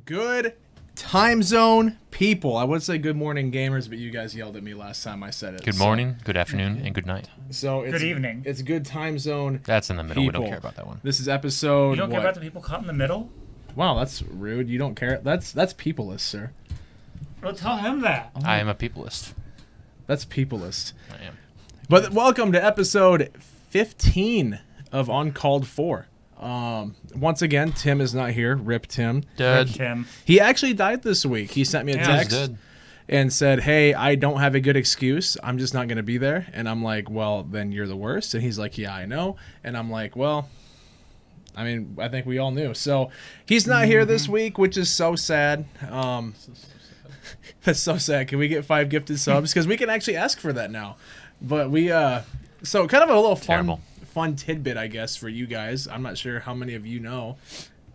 Good time zone people. I would say good morning gamers, but you guys yelled at me last time I said it. Good morning, good afternoon, and good night. So it's good evening. It's good time zone. That's in the middle. People. We don't care about that one. This is episode. You don't care about the people caught in the middle? Wow, that's rude. You don't care. That's peopleist, sir. Well, tell him that. I am a peopleist. That's peopleist. I am. But welcome to episode 15 of Uncalled 4. Once again, Tim is not here. Rip Tim. Dead. Tim. He actually died this week. He sent me a text and said, "Hey, I don't have a good excuse. I'm just not going to be there." And I'm like, "Well, then you're the worst." And he's like, "Yeah, I know." And I'm like, "Well, I mean, I think we all knew." So he's not here this week, which is so sad. That's so sad. Can we get 5 gifted subs? Because we can actually ask for that now. But we, so kind of a little fun tidbit, I guess, for you guys. I'm not sure how many of you know.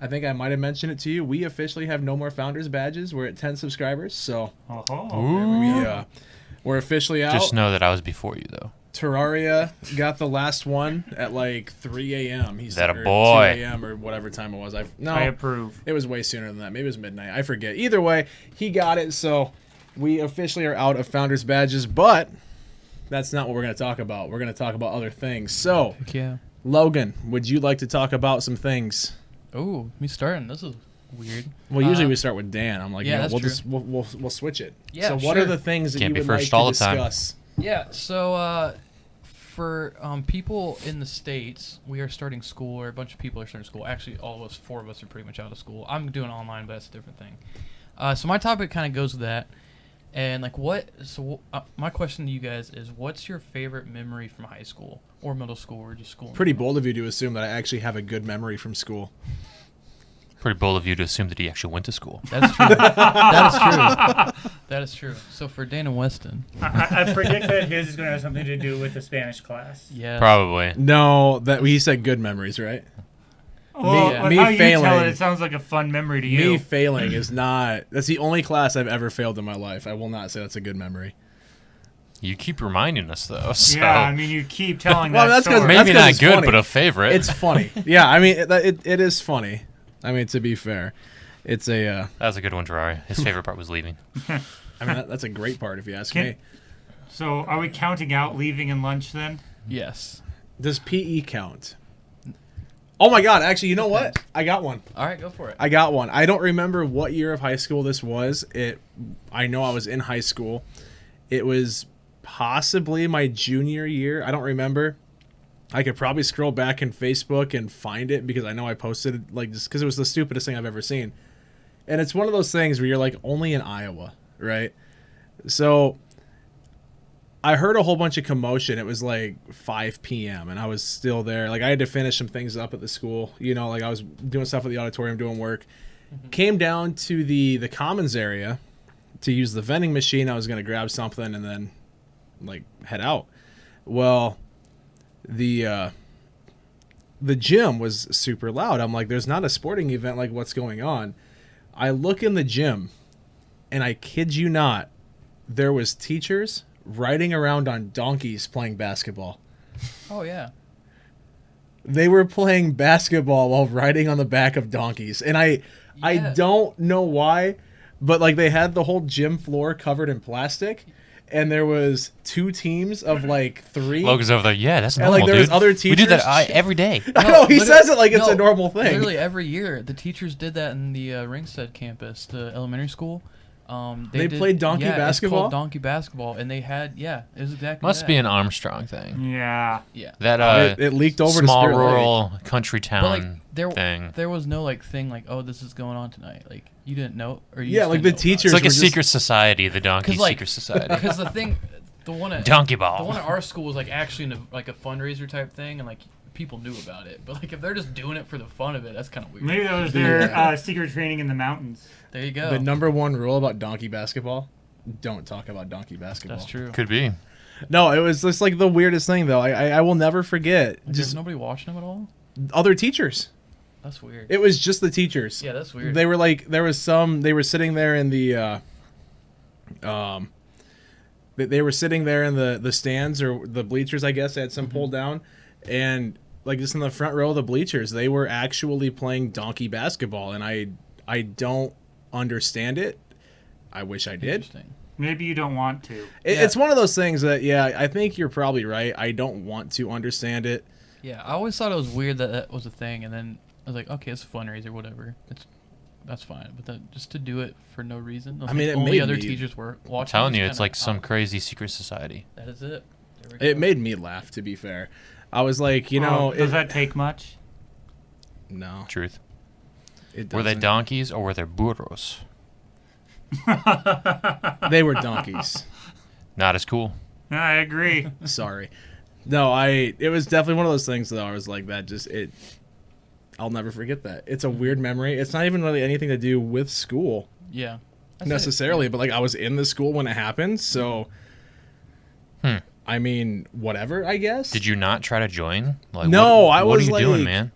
I think I might have mentioned it to you. We officially have no more Founders badges. We're at 10 subscribers, so we're officially out. Just know that I was before you, though. Terraria got the last one at like 3 a.m. He said, that a boy? 2 a.m. or whatever time it was. I approve. It was way sooner than that. Maybe it was midnight. I forget. Either way, he got it, so we officially are out of Founders badges, but that's not what we're going to talk about. We're going to talk about other things. So, yeah. Logan, would you like to talk about some things? Oh, me starting. This is weird. Well, usually we start with Dan. I'm like, yeah, we'll true. just we'll switch it. Yeah, so, what are the things that Can't you be would first like all to the time. discuss? Yeah. So, for people in the States, we are starting school, or a bunch of people are starting school. Actually, all of us, 4 of us, are pretty much out of school. I'm doing online, but that's a different thing. So my topic kind of goes with that. And like my question to you guys is, what's your favorite memory from high school or middle school or just school? Pretty bold of you to assume that I actually have a good memory from school. Pretty bold of you to assume that he actually went to school. That's true. That is true. That is true. So for Dan and Weston, I predict that his is going to have something to do with the Spanish class. yeah, Probably. No, that he said good memories, right? Well, me how you tell failing- it sounds like a fun memory to you. Me failing is not. That's the only class I've ever failed in my life. I will not say that's a good memory. You keep reminding us, though. So. Yeah, I mean, you keep telling Well, that that's 'cause story. maybe- Maybe that's 'cause not it's good, funny. but a favorite. It's funny. Yeah, I mean, it is funny. I mean, to be fair, it's a. That was a good one, Ferrari. His favorite part was leaving. I mean, that's a great part if you ask me. So are we counting out leaving and lunch then? yes. Does PE count? Oh my God! Actually, you know what? I got one. All right, go for it. I got one. I don't remember what year of high school this was. I know I was in high school. It was possibly my junior year. I don't remember. I could probably scroll back in Facebook and find it because I know I posted it like just because it was the stupidest thing I've ever seen. And it's one of those things where you're like only in Iowa, right? So I heard a whole bunch of commotion. It was like 5 p.m. and I was still there. Like I had to finish some things up at the school. You know, like I was doing stuff at the auditorium, doing work. Mm-hmm. Came down to the commons area to use the vending machine. I was going to grab something and then like head out. Well, the gym was super loud. I'm like, there's not a sporting event. Like, what's going on? I look in the gym, and I kid you not, there was teachers riding around on donkeys playing basketball. Oh yeah. They were playing basketball while riding on the back of donkeys, and I don't know why, but like they had the whole gym floor covered in plastic. And there was 2 teams of like 3. Logan's over there. Yeah, that's And normal, like there was dude. other We do teachers. that every day. I know, he says it like it's a normal thing. Literally every year, the teachers did that in the Ringsted campus, the elementary school. They played donkey basketball? It's called donkey basketball, and they had it was exactly Must that. be an Armstrong thing. Yeah. Yeah. That it leaked over small to Spirit rural country But like town thing. there was no like thing like, oh, this is going on tonight. Like you didn't know, or you Yeah, just like didn't the know about teachers It's like were a just- secret society, the donkey 'Cause, like- secret society. Because the one at Donkey the one ball. at our school was like actually like a fundraiser type thing, and like people knew about it. But like if they're just doing it for the fun of it, that's kind of weird. Maybe that was their secret training in the mountains. There you go. The number one rule about donkey basketball: don't talk about donkey basketball. That's true. Could be. No, it was just like the weirdest thing though. I will never forget. Like, Just there's nobody watching them at all. other teachers. That's weird. It was just the teachers. Yeah, that's weird. They were like, there was some. They were sitting there in the They were sitting there in the stands or the bleachers, I guess. They had some pulled down. And, like, just in the front row of the bleachers, they were actually playing donkey basketball. And I don't understand it. I wish I did. Interesting. Maybe you don't want to. It, It's one of those things that, yeah, I think you're probably right. I don't want to understand it. Yeah, I always thought it was weird that that was a thing, and then I was like, okay, it's a fundraiser, whatever. That's fine. But then just to do it for no reason. I mean, it only made other me- teachers were watching. I'm telling was you, it's kinda like some odd. crazy secret society. That is it. There we It go. made me laugh, to be fair. I was like, Does that take much? No, Truth. it Were they doesn't. donkeys or were they burros? They were donkeys. Not as cool. I agree. Sorry. No, it was definitely one of those things though. I was like that I'll never forget that. It's a weird memory. It's not even really anything to do with school Yeah. That's it. necessarily, but like I was in the school when it happened, so I mean, whatever, I guess. Did you not try to join? Like, No, what, I what was are you doing, like- man?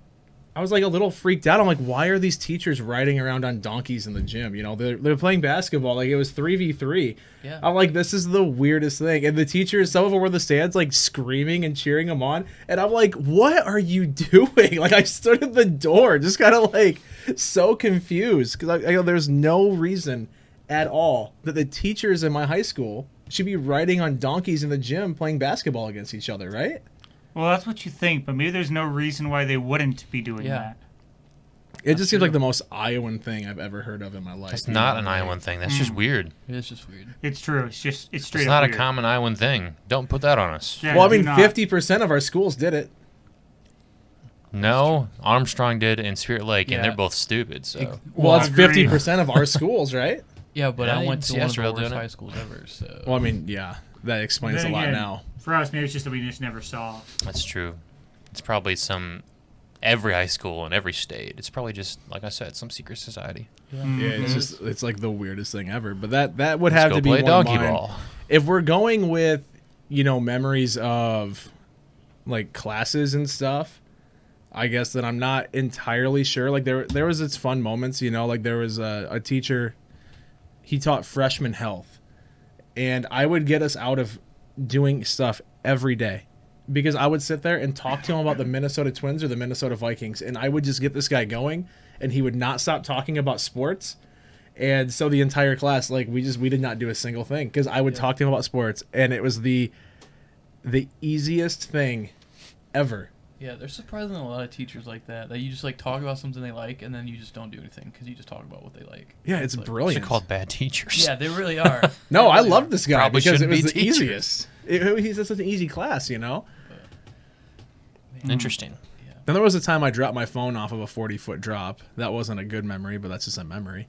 I was like a little freaked out. I'm like, why are these teachers riding around on donkeys in the gym? You know, they're playing basketball. Like it was 3v3. Yeah. I'm like, this is the weirdest thing. And the teachers, some of them were in the stands, like screaming and cheering them on. And I'm like, what are you doing? Like I stood at the door, just kind of like so confused because there's no reason at all that the teachers in my high school should be riding on donkeys in the gym playing basketball against each other, right? Well, that's what you think, but maybe there's no reason why they wouldn't be doing Yeah. that. It just seems like the most Iowan thing I've ever heard of in my life. It's You not know, an like- Iowan thing. That's just weird. It is just weird. It's true. It's straight It's up not weird. a common Iowan thing. Don't put that on us. Yeah, Well, I do mean, not. 50% of our schools did it. No, Armstrong did in Spirit Lake, and Yeah. they're both stupid. So Well, it's agreed. 50% of our schools, right? Yeah, but Yeah, I went to one of the Seattle worst doing it. high schools ever, so. Well, I mean, yeah, that explains a Then lot again, now. For us, maybe it's just that we just never saw. that's true. It's probably every high school in every state. It's probably just, like I said, some secret society. Yeah, Mm-hmm. it's like the weirdest thing ever. But that would Let's have go to be play one of donkey mine. ball. If we're going with, memories of like classes and stuff, I guess that I'm not entirely sure. Like there was its fun moments, like there was a teacher, he taught freshman health, and I would get us out of doing stuff every day because I would sit there and talk to him about the Minnesota Twins or the Minnesota Vikings, and I would just get this guy going, and he would not stop talking about sports. And so the entire class, like we did not do a single thing because I would talk to him about sports, and it was the easiest thing ever. Yeah, there's surprisingly a lot of teachers like that you just like talk about something they like and then you just don't do anything because you just talk about what they like. Yeah, it's like, brilliant. They're called bad teachers. Yeah, they really are. No, They I really love are. this guy Probably because it shouldn't was be the teachers. easiest. He's just such an easy class, Man. Interesting. Then there was a time I dropped my phone off of a 40-foot drop. That wasn't a good memory, but that's just a memory.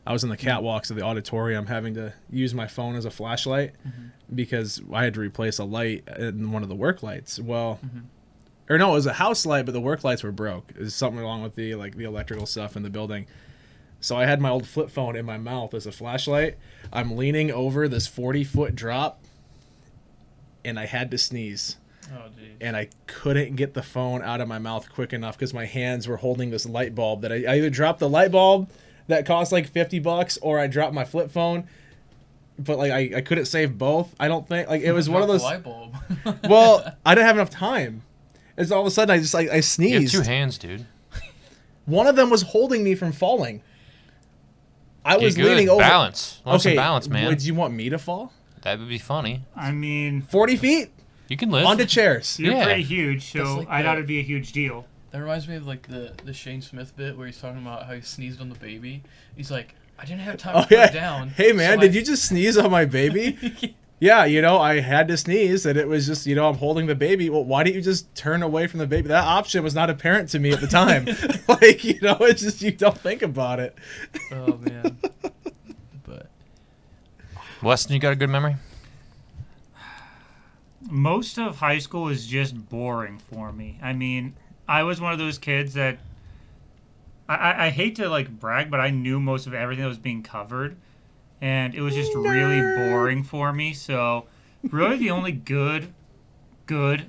I was in the catwalks of the auditorium having to use my phone as a flashlight because I had to replace a light in one of the work lights. Well, or no, it was a house light, but the work lights were broke. It was something wrong with the electrical stuff in the building. So I had my old flip phone in my mouth as a flashlight. I'm leaning over this 40-foot drop, and I had to sneeze. Oh, geez. And I couldn't get the phone out of my mouth quick enough because my hands were holding this light bulb that I either dropped the light bulb that cost like $50 or I dropped my flip phone. But like I couldn't save both. I don't think like it was one of those. Light bulb. Well, I didn't have enough time. It's all of a sudden I You have sneezed. 2 hands, dude. One of them was holding me from falling. I Get was good. leaning over. Balance. Want some balance, man. Would you want me to fall? That would be funny. I mean, 40 feet You can live. onto chairs. you're Yeah. pretty huge, That's so like I the- thought it'd be a huge deal. That reminds me of like the Shane Smith bit where he's talking about how he sneezed on the baby. He's like, I didn't have time to Oh put yeah. it down. Hey man, so did you just sneeze on my baby? Yeah, I had to sneeze, and it was just, I'm holding the baby. Well, why didn't you just turn away from the baby? That option was not apparent to me at the time. Like, it's just, you don't think about it. Oh man. But Weston, you got a good memory? Most of high school is just boring for me. I mean, I was one of those kids that I hate to like brag, but I knew most of everything that was being covered, and it was just really boring for me. So, really, the only good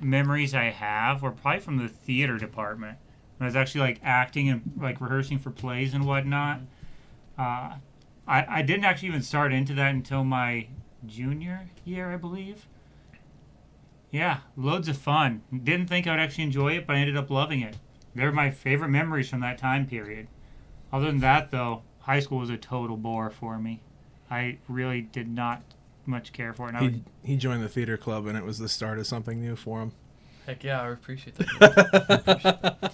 memories I have were probably from the theater department. When I was actually like acting and like rehearsing for plays and whatnot. I didn't actually even start into that until my junior year, I believe. Yeah, loads of fun. Didn't think I would actually enjoy it, but I ended up loving it. They're my favorite memories from that time period. Other than that, though, high school was a total bore for me. I really did not much care for it. And He joined the theater club, and it was the start of something new for him. Heck yeah, I appreciate that.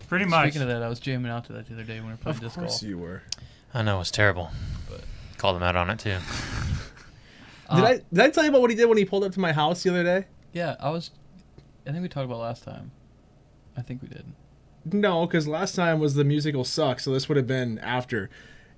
Pretty much. Speaking of that, I was jamming out to that the other day when we were playing disc golf. Of course you were. I know, it's terrible. But Called him out on it, too. Did I tell you about what he did when he pulled up to my house the other day? Yeah, I think we talked about last time. I think we did. No, because last time was the musical Suck, so this would have been after.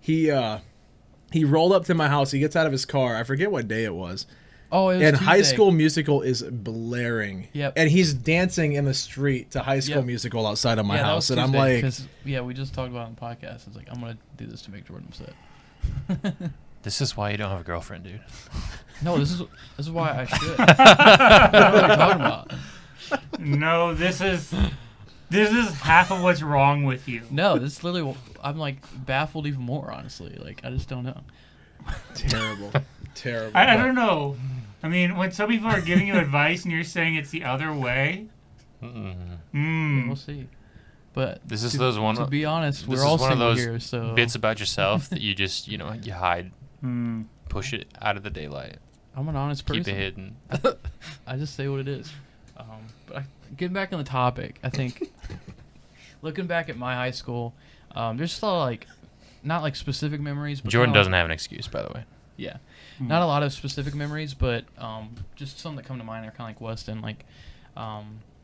He rolled up to my house. He gets out of his car. I forget what day it was. Oh, it was And Tuesday. High School Musical is blaring. Yep. And he's dancing in the street to High School Yep. Musical outside of my that house. was And I'm Tuesday, like... 'cause, yeah, we just talked about it on the podcast. It's like, I'm going to do this to make Jordan upset. This is why you don't have a girlfriend, dude. No, this is why I should. What are you talking about? No, this is half of what's wrong with you. No, this is literally, I'm like baffled even more, honestly. Like, I just don't know. Terrible. Terrible. I don't know. I mean, when some people are giving you advice and you're saying it's the other way, We'll see. But This is to be honest, this we're is all one of single those here, so bits about yourself that you just, you hide, Hmm. push it out of the daylight, I'm an honest person. keep it hidden. I just say what it is. Getting back on the topic, I think looking back at my high school, there's just a lot of, like, not like specific memories. But Jordan kinda doesn't have an excuse, by the way. Yeah, not a lot of specific memories, but just some that come to mind are kind of like Weston, like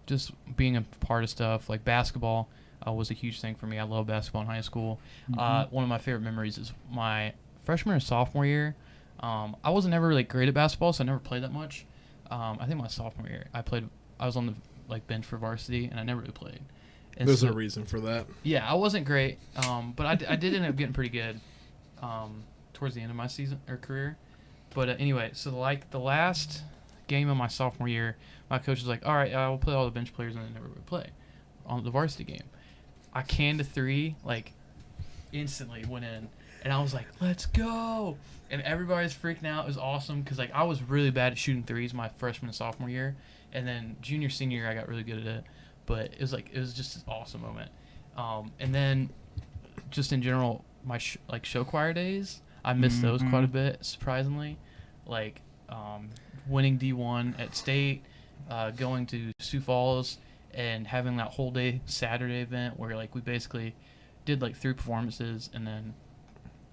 just being a part of stuff like basketball was a huge thing for me. I love basketball in high school. One of my favorite memories is my freshman or sophomore year. I wasn't ever really great at basketball, so I never played that much. I think my sophomore year, I was on the bench for varsity, and I never really played. And There's so, a reason for that. yeah, I wasn't great, but I did end up getting pretty good towards the end of my season or career. But anyway, so the last game of my sophomore year, my coach was like, "All right, I will play all the bench players," and I never would play on the varsity game. I canned a three, like instantly went in, and I was like, "Let's go!" And everybody's freaking out. It was awesome because like I was really bad at shooting threes my freshman and sophomore year, and then junior senior year I got really good at it. But it was just an awesome moment. And then just in general, my show choir days, I missed those quite a bit, surprisingly. Like winning D1 at state, going to Sioux Falls, and having that whole day Saturday event where like we basically did like 3 performances and then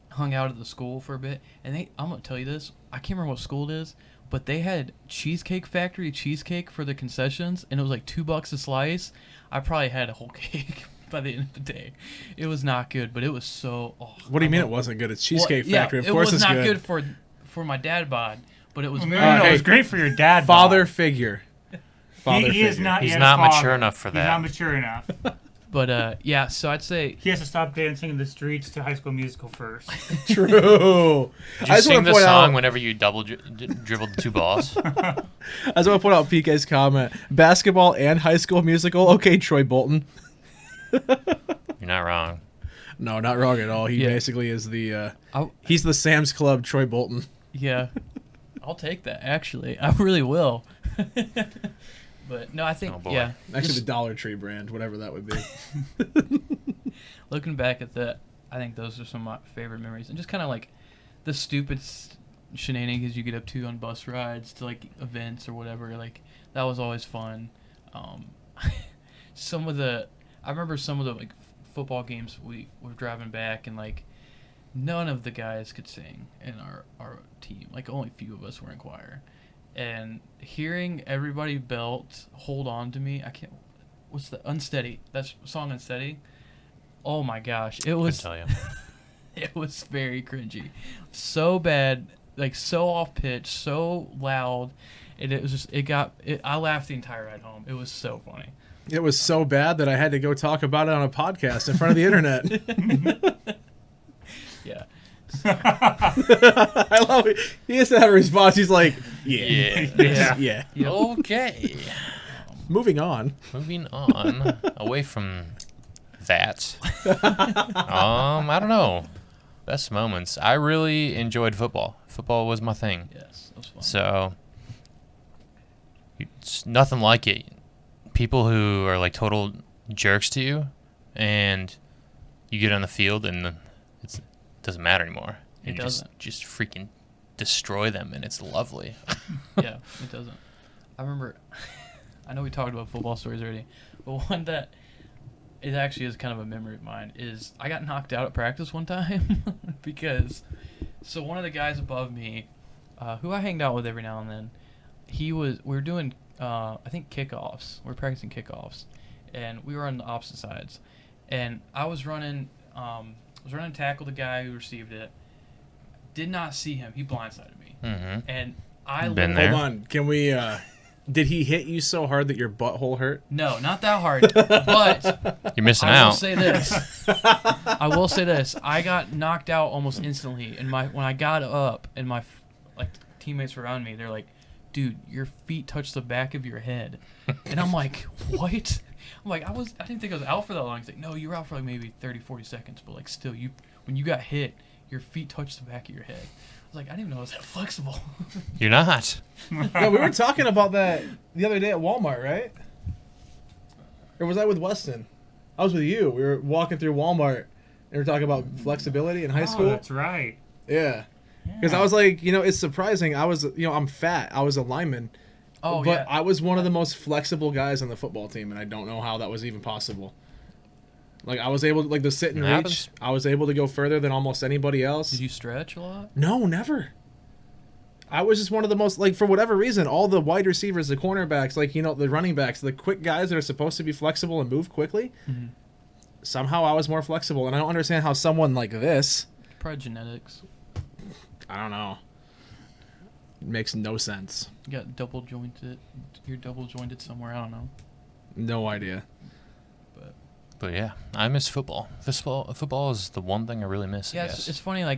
hung out at the school for a bit. And I'm gonna tell you this, I can't remember what school it is, but they had Cheesecake Factory cheesecake for the concessions, and it was like $2 a slice. I probably had a whole cake by the end of the day. It was not good, but it was so. What do you mean it wasn't good? It's Cheesecake Factory. Yeah, of course, it was it's not good. for my dad bod, but it was. No, Hey, it was great for your dad. Father Bob. figure. He is not. He's yet not a father. mature enough for that. He's not mature enough. But yeah, so I'd say He has to stop dancing in the streets to High School Musical first. True. Did you sing wanna this point song out- whenever you dribbled the 2 balls? I just want to point out PK's comment. Basketball and High School Musical. Okay, Troy Bolton. You're not wrong. No, not wrong at all. He Yeah. basically is the. I'll- He's the Sam's Club Troy Bolton. yeah, I'll take that. Actually, I really will. But no, I think Oh, boy. yeah. Actually, just the Dollar Tree brand, whatever that would be. looking back at that, I think those are some of my favorite memories, and just kind of like the stupid shenanigans you get up to on bus rides to like events or whatever. Like that was always fun. I remember some of the like football games we were driving back, and like none of the guys could sing in our team. Like only a few of us were in choir. And hearing everybody belt "Hold On to Me," what's the Unsteady? That song Unsteady. Oh my gosh, it was. Couldn't tell you. It was very cringy, so bad, like so off pitch, so loud, and it was just I laughed the entire ride home. It was so funny. It was so bad that I had to go talk about it on a podcast in front of the internet. Yeah. I love it. He has to have a response. He's like, Yeah. yeah. Yep. Okay. Moving on. Moving on away from that. I don't know. Best moments. I really enjoyed football. Football was my thing. Yes, that was fun. So it's nothing like it. People who are like total jerks to you, and you get on the field and it doesn't matter anymore. It You doesn't. just freaking destroy them, and it's lovely. Yeah, it doesn't. I remember, I know we talked about football stories already, but one that it actually is kind of a memory of mine is I got knocked out at practice one time because, so one of the guys above me, who I hanged out with every now and then, we were doing, I think kickoffs. We were practicing kickoffs, and we were on the opposite sides, and I was running to tackle the guy who received it. Did not see him. He blindsided me, and I Been there. Hold on. Can we? Did he hit you so hard that your butthole hurt? No, not that hard. But You're missing I will out. say this. I will say this. I got knocked out almost instantly, and when I got up, and my teammates around me, they're like, "Dude, your feet touched the back of your head," and I'm like, "What?" I'm like, I didn't think I was out for that long. He's like, "No, you were out for like maybe 30, 40 seconds, but like still, when you got hit, your feet touched the back of your head." I was like, I didn't even know I was that flexible. You're not. No, we were talking about that the other day at Walmart, right? Or was I with Weston? I was with you. We were walking through Walmart and we were talking about flexibility in high Oh, school. that's right. Yeah. Because I was like, it's surprising. I'm fat. I was a lineman. Oh, but yeah. I was one of the most flexible guys on the football team, and I don't know how that was even possible. Like, I was able to, the sit and It reach. happens. I was able to go further than almost anybody else. Did you stretch a lot? No, never. I was just one of the most, for whatever reason, all the wide receivers, the cornerbacks, the running backs, the quick guys that are supposed to be flexible and move quickly, somehow I was more flexible. And I don't understand how someone like this, Probably genetics. I don't know, makes no sense. You got double jointed. You're double jointed somewhere. I don't know. No idea. But yeah, I miss football. Football is the one thing I really miss. Yeah, I guess. it's funny. I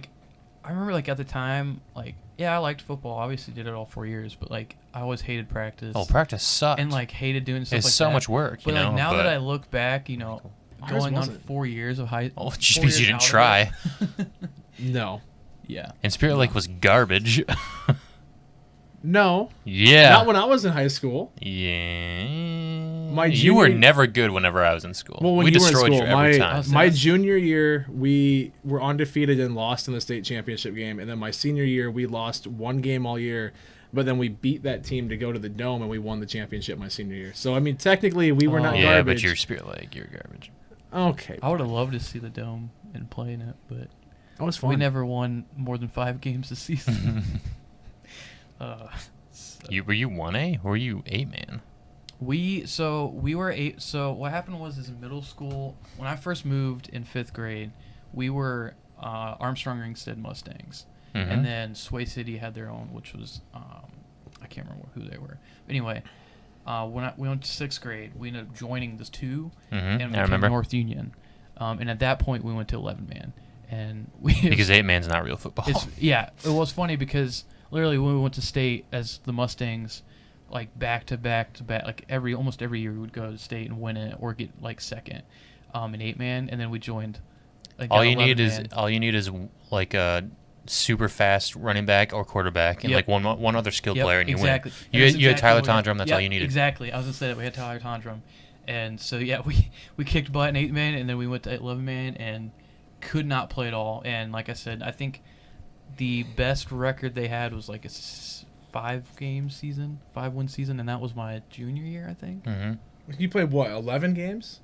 remember at the time, I liked football. Obviously, did it all 4 years, but I always hated practice. Oh, practice sucked. And hated doing stuff it's like so that. much work. But now that I look back, Ours going on wasn't. 4 years of high. oh, it just 4 means you years didn't out of try. it. No. Yeah. And Spirit Lake was garbage. No. Yeah. Not when I was in high school. Yeah. You were junior- never good whenever I was in school. Well, when we you were in destroyed school, you every my time. my junior year, we were undefeated and lost in the state championship game, and then my senior year, we lost one game all year, but then we beat that team to go to the Dome, and we won the championship my senior year. So I mean, technically, we were not Yeah, garbage. but you're Spirit Lake. You're garbage. Okay. I would have loved to see the Dome and play in it, but That was fun. we never won more than 5 games this season. Were you 1A or were you 8-man? We were 8. So what happened was in middle school, when I first moved in 5th grade, we were Armstrong Ringstead Mustangs, and then Sway City had their own, which was I can't remember who they were. But anyway, when we went to 6th grade, we ended up joining this 2, and we I became remember. North Union, and at that point we went to 11-man, and we Because 8-man's not real football. it was funny because literally when we went to state as the Mustangs, back to back, almost every year we would go to state and win it or get second in 8-man, and then we joined. all you need is a super fast running back or quarterback and one other skilled player and you win. You had Tyler Tondrum. That's all you needed. Exactly. I was gonna say that we had Tyler Tondrum, and so we kicked butt in 8-man, and then we went to 11-man and could not play at all. And like I said, I think the best record they had was a 5-win season, and that was my junior year, I think. You played what? 11 games?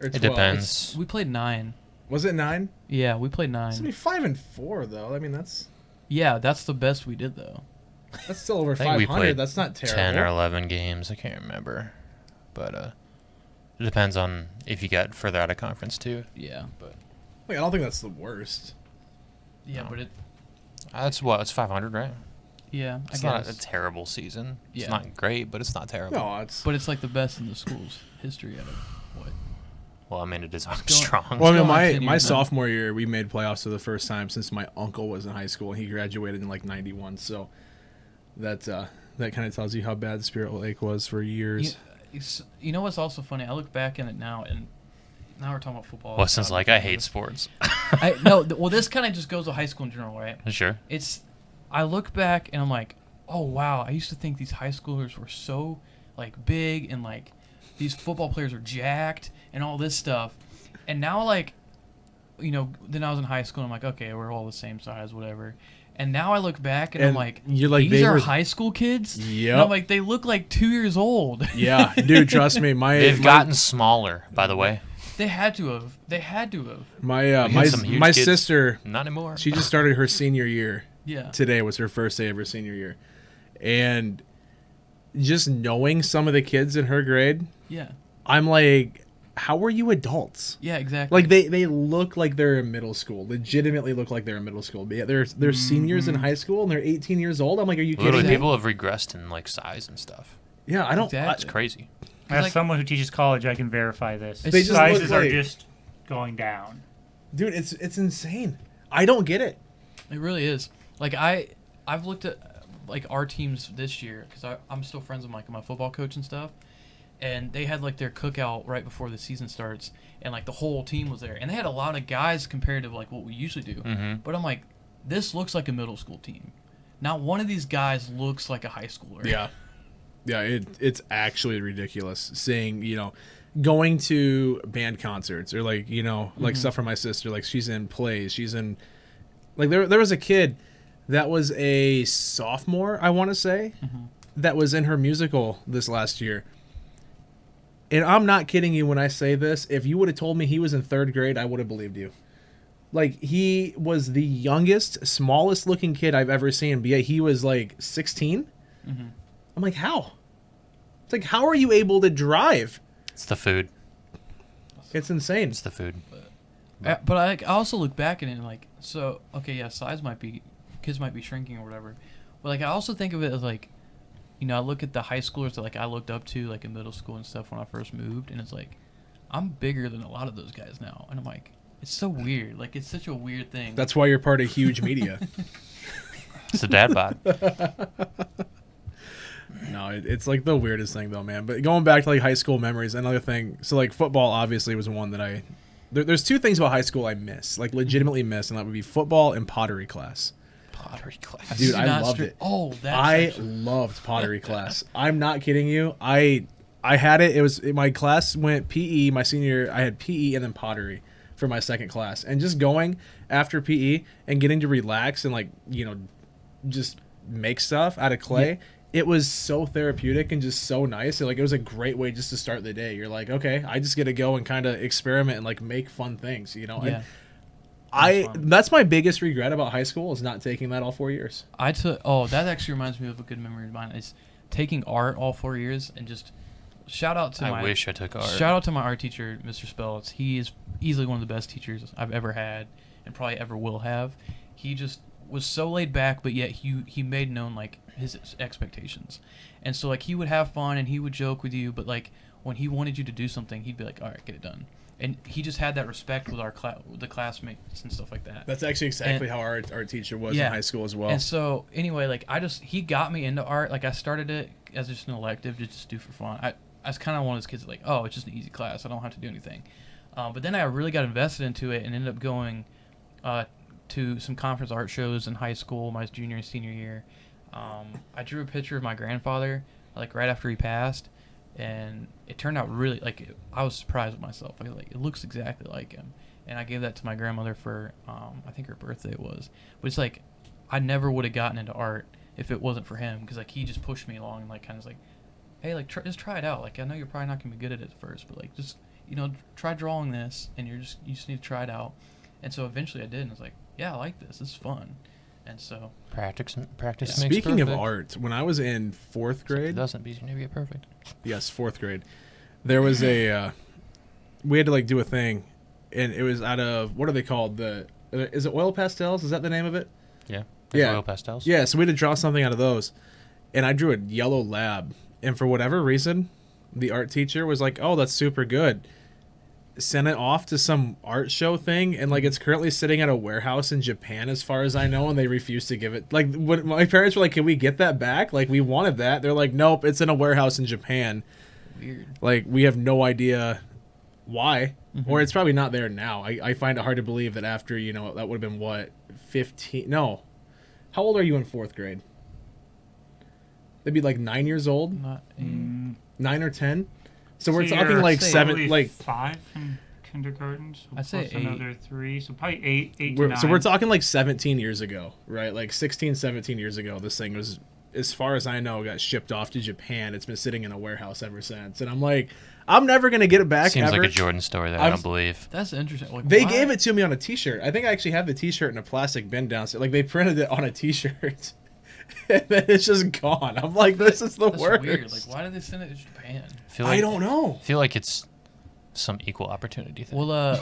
Or 12? It depends. We played 9. Was it 9? Yeah, we played 9. It's gonna be 5 and 4 though. I mean, that's That's the best we did though. still over I think we 500. played That's not terrible. 10 or 11 games. I can't remember. But it depends on if you got further out of conference too. Yeah. Wait, I don't think that's the worst. Yeah, No. but That's what? It's 500, right? I It's guess. not a terrible season. Yeah. It's not great, but it's not terrible. No, it's. But it's the best in the school's history out of what? Well, I mean, it is going- strong. Well, I Go mean, on, my 10 years now. sophomore year, we made playoffs for the first time since my uncle was in high school. He graduated in 91, so that kind of tells you how bad Spirit Lake was for years. You know what's also funny? I look back in it now, and now we're talking about football. Weston's like, I hate sports. Well, this kind of just goes to high school in general, right? Sure. I look back and I'm like, oh wow, I used to think these high schoolers were so big and these football players are jacked and all this stuff, and now then I was in high school and I'm like, okay, we're all the same size, whatever. And now I look back and I'm like, you're like, these are high school kids? Yep. And I'm like, they look like 2 years old. Yeah, dude, trust me. They've gotten smaller, by the way. They had to have. My some huge kids. sister, Not anymore. she just started her senior year. Yeah. Today was her first day of her senior year. And just knowing some of the kids in her grade, Yeah. I'm like, how are you adults? Yeah, exactly. Like they look like they're in middle school. Legitimately look like they're in middle school. But yeah, they're seniors in high school and they're 18 years old. I'm like, are you kidding Literally, me? people have regressed in like size and stuff. Yeah, I don't. Exactly. It's crazy. As like- someone who teaches college, I can verify this. They just Sizes look are like- just going down. Dude, it's insane. I don't get it. It really is. Like I've looked at like our teams this year because I'm still friends with like my football coach and stuff, and they had like their cookout right before the season starts, and like the whole team was there, and they had a lot of guys compared to like what we usually do. Mm-hmm. But I'm like, this looks like a middle school team. Not one of these guys looks like a high schooler. Yeah. Yeah, it's actually ridiculous seeing, going to band concerts or like, like stuff for my sister. Like she's in plays. She's in, like there was a kid that was a sophomore, I want to say, that was in her musical this last year. And I'm not kidding you when I say this. If you would have told me he was in 3rd grade, I would have believed you. Like, he was the youngest, smallest looking kid I've ever seen, but yet he was like 16. I'm like, how? It's like, how are you able to drive? It's the food. It's insane. It's the food. But I also look back at it and like, so okay, yeah, kids might be shrinking or whatever, but like I also think of it as like, I look at the high schoolers that like I looked up to like in middle school and stuff when I first moved, and it's like, I'm bigger than a lot of those guys now, and I'm like, it's so weird. Like it's such a weird thing. That's why you're part of huge media. It's a dad bod. No, it's like the weirdest thing though, man. But going back to like high school memories, another thing. So like football obviously was one that there's 2 things about high school I miss, like legitimately miss, and that would be football and pottery class. Pottery class. Dude, I loved it. Oh, I loved pottery class. I'm not kidding you. I had it. It was my class went PE my senior year. I had PE and then pottery for my second class, and just going after PE and getting to relax and like just make stuff out of clay. Yeah. It was so therapeutic and just so nice. And like it was a great way just to start the day. You're like, okay, I just get to go and kind of experiment and like make fun things, Yeah. And that's my biggest regret about high school is not taking that all 4 years. That actually reminds me of a good memory of mine is taking art all 4 years, and just shout out to I wish I took art. Shout out to my art teacher, Mr. Speltz. He is easily one of the best teachers I've ever had and probably ever will have. He just was so laid back, but yet he made known like his expectations, and so like he would have fun and he would joke with you, but like when he wanted you to do something, he'd be like, all right, get it done. And he just had that respect with the classmates and stuff like that. That's actually exactly how our art teacher was in high school as well. And so anyway, like he got me into art. Like I started it as just an elective to just do for fun. I was kind of one of those kids that like, oh, it's just an easy class, I don't have to do anything. But then I really got invested into it and ended up going to some conference art shows in high school, my junior and senior year. I drew a picture of my grandfather like right after he passed, and it turned out really I was surprised with myself. Like it looks exactly like him, and I gave that to my grandmother for I think her birthday it was. But it's like I never would have gotten into art if it wasn't for him, because like he just pushed me along and like kind of like, hey, like just try it out. Like I know you're probably not gonna be good at it at first, but like just try drawing this, and you just need to try it out. And so eventually I did, and I was like, yeah, I like this. This is fun. And so practice makes Speaking perfect. of art, when I was in 4th grade, It doesn't, because you never get perfect. yes, 4th grade, there was a we had to like do a thing, and it was out of, what are they called? Is it oil pastels? Is that the name of it? Yeah. Yeah. Oil pastels. Yeah, so we had to draw something out of those, and I drew a yellow lab, and for whatever reason, the art teacher was like, "Oh, that's super good." Sent it off to some art show thing, and like it's currently sitting at a warehouse in Japan as far as I know, and they refused to give it. Like when my parents were like, "Can we get that back? Like we wanted that." They're like, "Nope, it's in a warehouse in Japan." weird. Like we have no idea why, or it's probably not there now. I find it hard to believe that after that would have been what 15. No, how old are you in 4th grade? They'd be like 9 years old, Not 9 or 10. So we're So talking you're like say 7, probably like 5 and kindergarten. So I'd say plus 8. another 3. So probably 8 to 9. So we're talking like 17 years ago, right? Like 16, 17 years ago, this thing was, as far as I know, got shipped off to Japan. It's been sitting in a warehouse ever since. And I'm like, I'm never going to get it back Seems ever. like a Jordan story that I don't believe. That's interesting. Like, They why? gave it to me on a T-shirt. I think I actually have the T-shirt in a plastic bin downstairs. Like, they printed it on a T-shirt. And then it's just gone. I'm like, this is the That's worst. weird. Like, why did they send it to Japan? I don't know. I feel like it's some equal opportunity thing. Well,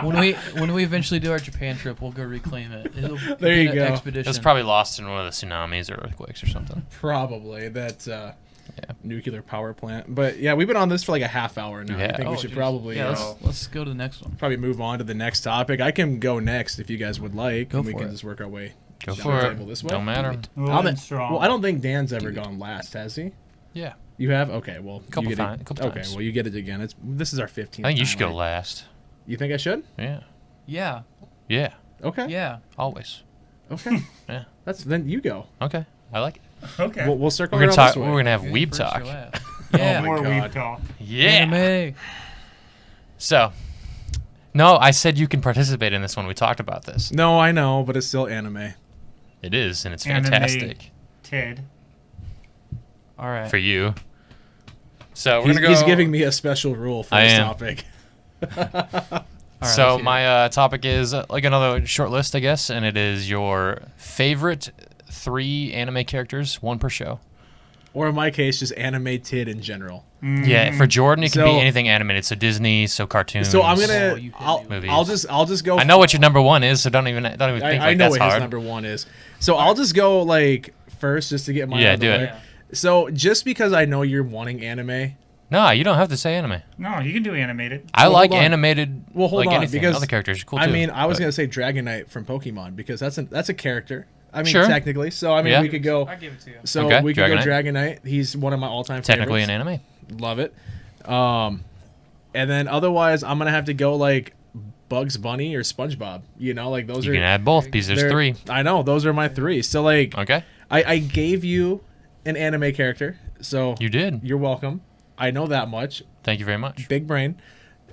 when we eventually do our Japan trip, we'll go reclaim it. It'll There be you an go. Expedition. It's probably lost in one of the tsunamis or earthquakes or something. Probably. That nuclear power plant. But, yeah, we've been on this for like a half hour now. Yeah. I think we Oh, should geez. probably... Yeah, let's go to the next one. probably move on to the next topic. I can go next if you guys would like. Go and we for can it. just work our way Go down for the it. table this way. Don't matter. Rolling strong. Well, I don't think Dan's ever gone last, has he? Yeah. You have? Okay, well, Couple you get times. Okay, well, you get it again. This is our 15th. I think you should go time, right? last. You think I should? Yeah. Yeah, Yeah. Okay. yeah. Always. Okay. Yeah. Then you go. Okay. I like it. Okay. We'll circle We're gonna around talk. this way. We're gonna have You're weeb first or talk. last. Oh Yeah. my More God. weeb talk. Yeah. Anime. So, no, I said you can participate in this one. We talked about this. No, I know, but it's still anime. It is, and it's Anime. fantastic Tid. All right. for you. So we're He's, gonna go. he's giving me a special rule for I this am. topic. All right, So let's hear my topic is like another short list, I guess, and it is your favorite 3 anime characters, 1 per show. Or in my case, just animated in general. Yeah, for Jordan, it can be So- anything animated. So Disney, so cartoons. So I'm Oh, gonna. you hit I'll, me with I'll just go. I know what your number 1 is, so don't even think I like know that's what hard. his number 1 is. So I'll just go like first, just to get my Yeah, out of the do it. way. Yeah. So just because I know you're wanting anime, No, you don't have to say anime. No, you can do animated. I Well, like hold on. animated. Well, hold like on, anything. because Other characters are cool I too. mean, I was but- gonna say Dragonite from Pokemon because that's a character. I mean, Sure. technically. So I mean, Yeah. we could go. I give it to you. So Okay, we could go Dragonite. Dragonite. He's one of my all-time technically favorites. an anime. Love it. And then otherwise, I'm gonna have to go like Bugs Bunny or SpongeBob. You know, like those You are. can add both because there's they're- 3. I know those are my 3. So like, Okay, I gave you an anime character, so you did. you're welcome. I know that much. Thank you very much. Big brain,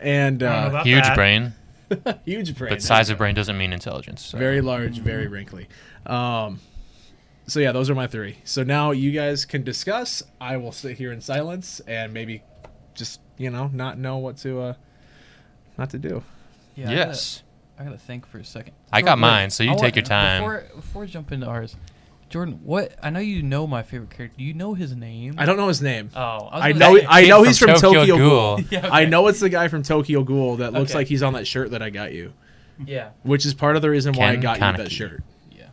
and I don't know about Huge that. brain, huge brain. but size of brain doesn't mean intelligence. So. Very large, very wrinkly. So yeah, those are my 3. So now you guys can discuss. I will sit here in silence and maybe just not know what to not to do. Yeah, Yes, I gotta think for a second. I got Jordan, mine, so you I take your time. Before we jump into ours, Jordan, what? I know you know my favorite character. Do you know his name? I don't know his name. Oh, I know he's from Tokyo Ghoul. Yeah, okay. I know it's the guy from Tokyo Ghoul that looks Okay. like he's on that shirt that I got you, Yeah. which is part of the reason why I Ken got you Kaneki. that shirt. Yeah.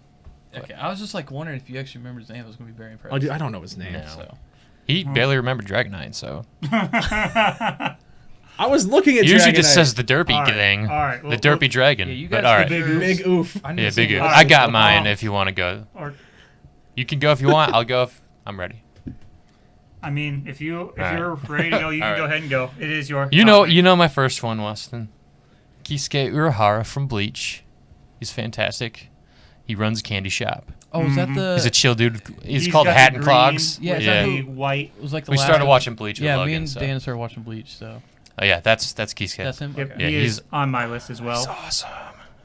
Okay. I was just like wondering if you actually remember his name. I was gonna be very impressed. Oh, dude, I don't know his name. No. So. He barely remembered Dragonite, so I was looking at he usually Dragonite. just says the derpy All right, thing, all right, the well, derpy dragon. Yeah, you but guys all can right, do- big oof. I need yeah, to see big. what- I got Alright, mine. If you want to go, Or, you can go if you want. I'll go if I'm ready. I mean, if you're Alright. ready to go, you can Alright. go ahead and go. It is your. You know topic. my first one, Weston. Kisuke Urahara from Bleach. He's fantastic. He runs a candy shop. Oh, is that the? He's a chill dude. He's He's called got the Hat and green Clogs. Yeah, with is that the who- white. It was like the We last started one. watching Bleach with Yeah, Logan. me and so. Dan started watching Bleach. So Oh yeah, that's Kisuke. that's him. Yep, Okay. Yeah, he he's- is on my list as well. He's awesome.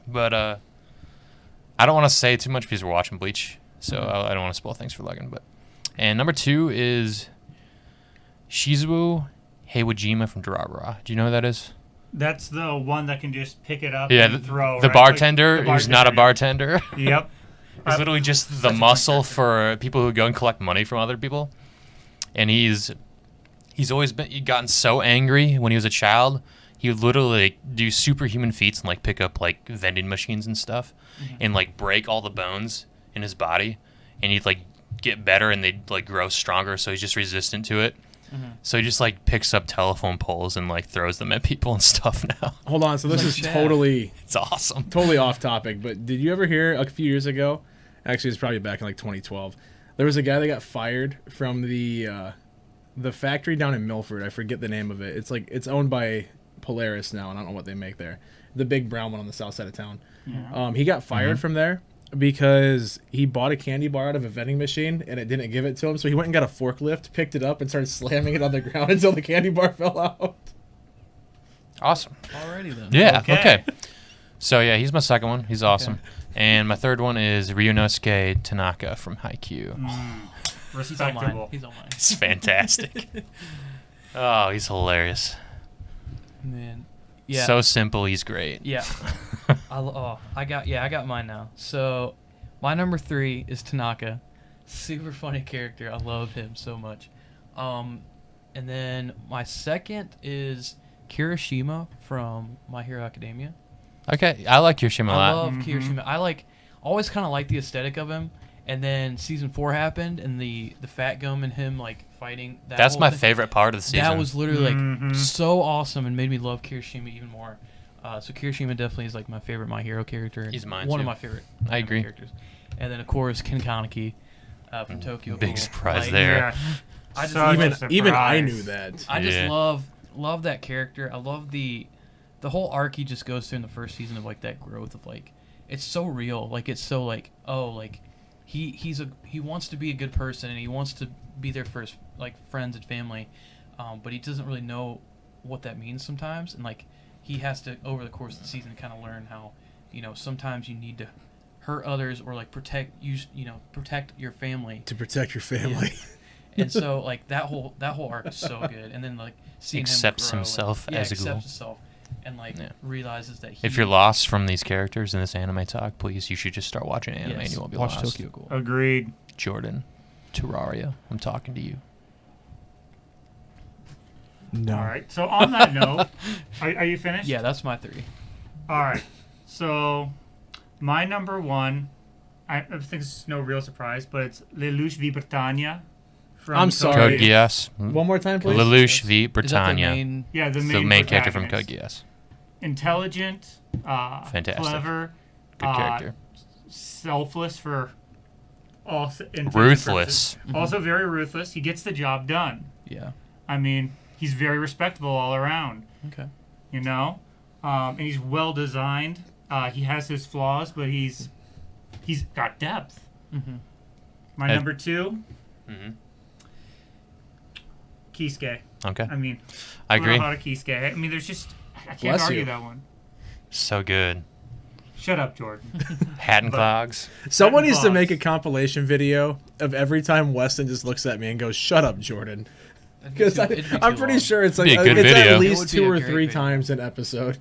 But I don't want to say too much because we're watching Bleach, so I don't want to spoil things for Logan. But and number 2 is Shizuo Heiwajima from Durarara. Do you know who that is? That's the one that can just pick it up Yeah, and throw. the right? bartender Like, the who's not a bartender. bartender. Yep. He's literally just the muscle for people who go and collect money from other people. And he's always gotten so angry when he was a child. He would literally do superhuman feats and like pick up like vending machines and stuff and like break all the bones in his body. And he'd like get better and they'd like grow stronger, so he's just resistant to it. So he just like picks up telephone poles and like throws them at people and stuff now. Hold on. So this Like is Shaft. totally It's awesome. off topic, but did you ever hear a few years ago? Actually, it's probably back in like 2012. There was a guy that got fired from the factory down in Milford. I forget the name of it. It's owned by Polaris now, and I don't know what they make there. The big brown one on the south side of town. Yeah. He got fired from there because he bought a candy bar out of a vending machine and it didn't give it to him. So he went and got a forklift, picked it up, and started slamming it on the ground until the candy bar fell out. Awesome. Alrighty then. Yeah. Okay. Okay. So yeah, he's my second one. He's awesome. And my third one is Ryunosuke Tanaka from Haikyuu. He's on mine. Respectable. He's on mine. It's fantastic. Oh, he's hilarious. Man. Yeah. So simple, he's great. Yeah. I got mine now. So, my number 3 is Tanaka. Super funny character. I love him so much. And then my second is Kirishima from My Hero Academia. Okay, I like Kirishima a I lot. love Kirishima. I always kind of like the aesthetic of him. And then season 4 happened, and the fat gum and him fighting. That's whole my thing. favorite part of the season. That was literally so awesome and made me love Kirishima even more. So Kirishima definitely is my favorite My Hero character. He's mine One too. of my favorite. I agree. Characters. And then of course Ken Kaneki from Tokyo. Big Ghoul. surprise there. Yeah. I just Such a Even I surprise. knew that. I just Yeah. love that character. I love the whole arc he just goes through in the first season of that growth of it's so real. It's so he wants to be a good person and he wants to be there for his friends and family, but he doesn't really know what that means sometimes, and he has to over the course of the season kind of learn how sometimes you need to hurt others or protect your family To protect your family. and so that whole arc is so good, and then seeing Accepts him grow, himself as a ghoul. accepts himself and Yeah. realizes that If you're lost from these characters in this anime talk, please, you should just start watching anime and you won't be watch lost. Tokyo Ghoul. Agreed. Jordan, Terraria, I'm talking to you. No. All right. So on that note, are you finished? Yeah, that's my 3. All right. So my number 1, I think it's no real surprise, but it's Lelouch v Britannia. From I'm sorry. Code Code Geass. One more time, please. Lelouch v Is that the Britannia. main? Yeah, the The main character from protagonist. Code Geass. Intelligent, Fantastic. clever, Good character. selfless for all intents and Ruthless. purposes. Also very ruthless. He gets the job done. Yeah. I mean, he's very respectable all around. Okay. And he's well designed. He has his flaws, but he's got depth. Mm-hmm. My Ed- number 2, Mhm. Kisuke. Okay. I mean, I agree. Kurohara Kisuke. I mean, there's just I can't Bless argue you. that one. So good. Shut up, Jordan. Hat and But- clogs. Someone needs to Box. make a compilation video of every time Weston just looks at me and goes, "Shut up, Jordan." Because I'm pretty sure it's Be a good it's video. at It least would be 2 a or great 3 video. times an episode.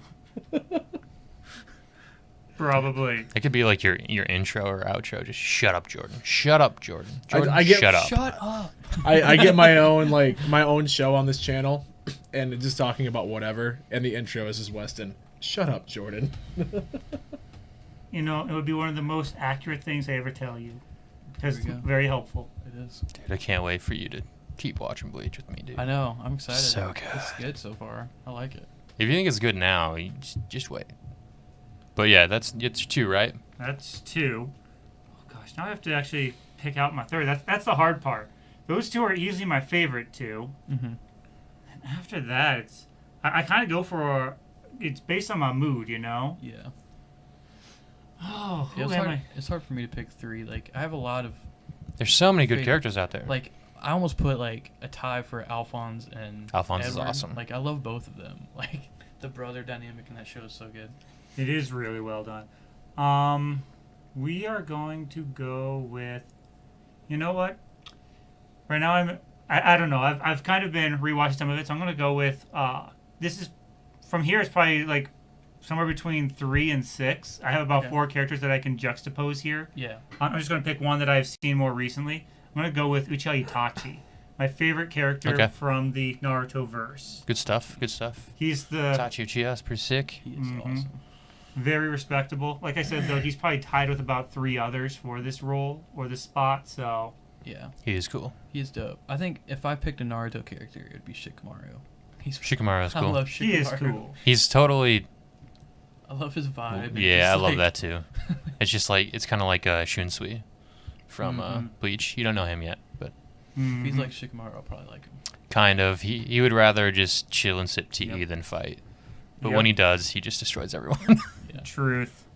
Probably. It could be your intro or outro. Just shut up, Jordan. Shut up, Jordan. Jordan, I get- shut up. Shut up. I get my own my own show on this channel, and just talking about whatever. And the intro is just Weston. Shut up, Jordan. It would be one of the most accurate things I ever tell you. Because it's There we go. very helpful. It is. Dude, I can't wait for you to keep watching Bleach with me, dude. I know. I'm excited. So It's good so far. I like it. If you think it's good now, you just wait. But yeah, it's 2, right? That's 2. Oh gosh, now I have to actually pick out my third. That's the hard part. Those 2 are easily my favorite 2. Mm-hmm. And after that, I kind of go for it's based on my mood, Yeah. Oh, Yeah, who it's am hard. I? It's hard for me to pick 3. I have a lot of There's so many good Favorite. characters out there. I almost put a tie for Alphonse and Alphonse is Edward. awesome. I love both of them. The brother dynamic in that show is so good. It is really well done. We are going to go with. You know what? Right now I don't know. I've kind of been rewatching some of it, so I'm gonna go with. This is from here. It's probably somewhere between 3 and 6. I have about Okay. 4 characters that I can juxtapose here. Yeah. I'm just gonna pick one that I've seen more recently. I'm gonna go with Uchiha Itachi, my favorite character Okay. from the Naruto verse. Good stuff. Good stuff. He's the Tachi Uchiha's pretty sick. He is Mhm. awesome. very respectable. Like I said, though, he's probably tied with about 3 others for this role or this spot. So Yeah. He is cool. He is dope. I think if I picked a Naruto character, it'd be Shikamaru. Shikamaru is I cool. love Shikamaru. he is cool. He's totally. I love his vibe. Yeah, I love that too. It's just it's kind of like Shunsui from Mhm. Bleach. You don't know him yet, but If he's Mhm. like Shikamaru, I'll probably like him. kind of. He would rather just chill and sip tea Yep. than fight. But Yep. when he does, he just destroys everyone. Yeah. Truth.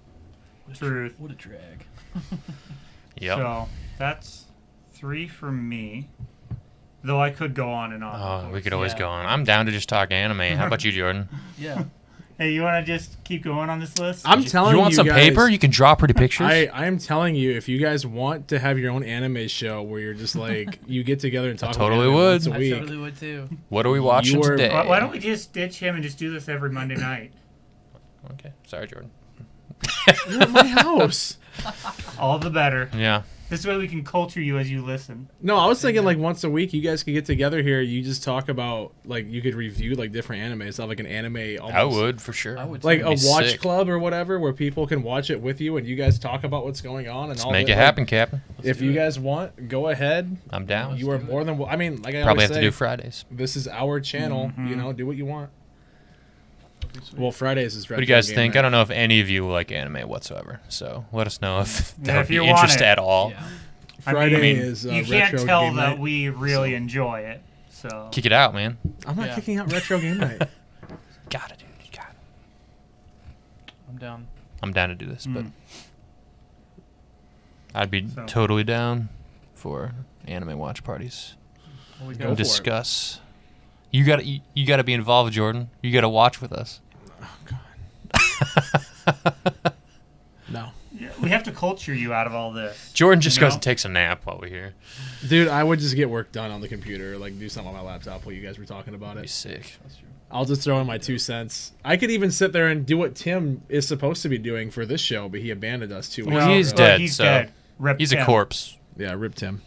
What a Truth. What a drag. Yep. So that's 3 for me. Though I could go on and on. Oh, of we could course. always Yeah. go on. I'm down to just talk anime. How about you, Jordan? Yeah. Hey, you want to just keep going on this list? I'm telling you, You want some guys, paper? You can draw pretty pictures. I am telling you, if you guys want to have your own anime show where you're just like you get together and talk totally about anime would. once a I week, totally would too. What are we watching You are- today? Why don't we just ditch him and just do this every Monday night? Okay, sorry, Jordan. you're at my house. All the better. Yeah. This way we can culture you as you listen. No, I was thinking like once a week you guys could get together here. You just talk about like you could review like different animes, have like an anime. Almost, I would for sure. I would like too. a That'd be watch sick. club or whatever where people can watch it with you and you guys talk about what's going on and Let's all. make that. it happen, Captain. If you guys want, go ahead. I'm down. You are more than. I mean, like I Probably always have say, to do Fridays. this is our channel. You know, do what you want. Well, Fridays is. What do you guys think? I don't know if any of you like anime whatsoever, so let us know if Yeah, that would if be you want interest it. at all. Yeah. Friday I mean, is. you can't retro tell game that night. we really enjoy it. So Kick it out, man. I'm not Yeah. kicking out retro game night. Gotta, dude. You got it. I'm down. I'm down to do this, but I'd be So- totally down for anime watch parties. Well, we Go go. for it. Discuss. You gotta be involved, Jordan. You gotta watch with us. No, yeah, we have to culture you out of all this. Jordan just You goes know? and takes a nap while we're here. dude, I would just get work done on the computer, like do something on my laptop while you guys were talking about That'd be it. sick. That's true. I'll just throw in my 2 cents. I could even sit there and do what Tim is supposed to be doing for this show, but he abandoned us 2 weeks Well, ago. he's dead, He's so dead. Rip He's a him. corpse, Yeah, rip Tim.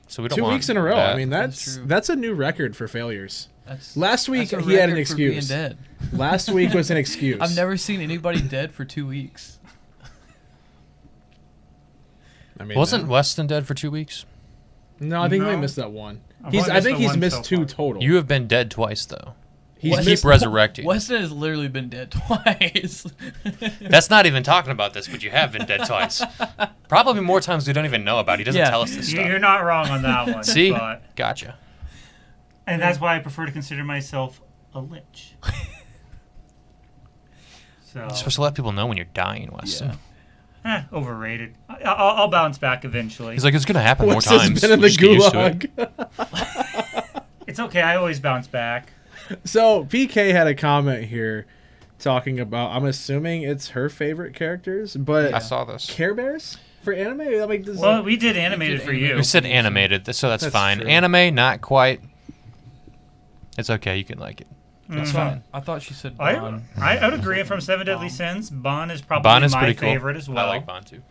so we don't 2 want weeks in a row. that. I mean, That's that's true. a new record for failures. That's Last week that's a he had an record for being excuse. dead. Last week was an excuse. I've never seen anybody dead for 2 weeks. I mean, Wasn't Weston dead for 2 weeks? No, I think he No. missed that one. I've He's. only I missed think the he's one missed so 2 far. total. You have been dead twice, though. He's You keep missed. resurrecting. Weston has literally been dead twice. That's not even talking about this, but you have been dead twice. Probably more times we don't even know about. He doesn't Yeah. tell us this stuff. You're not wrong on that one. See? But, Gotcha. and that's why I prefer to consider myself a lich. So, You're supposed to let people know when you're dying, Weston. overrated. I'll bounce back eventually. He's like, it's gonna happen more What's this times. been in the Just get used to it. gulag? It's okay. I always bounce back. So PK had a comment here talking about. I'm assuming it's her favorite characters, but I saw this. Care Bears for anime. Like, does Well, we did animated for you. We said animated, so that's That's fine. true. Anime, not quite. It's okay. You can like it. That's Mhm. fine. I thought she said I Bond. would agree. From Seven Deadly Sins, Bon is probably Bon is my pretty cool. favorite as well. I like Bond too.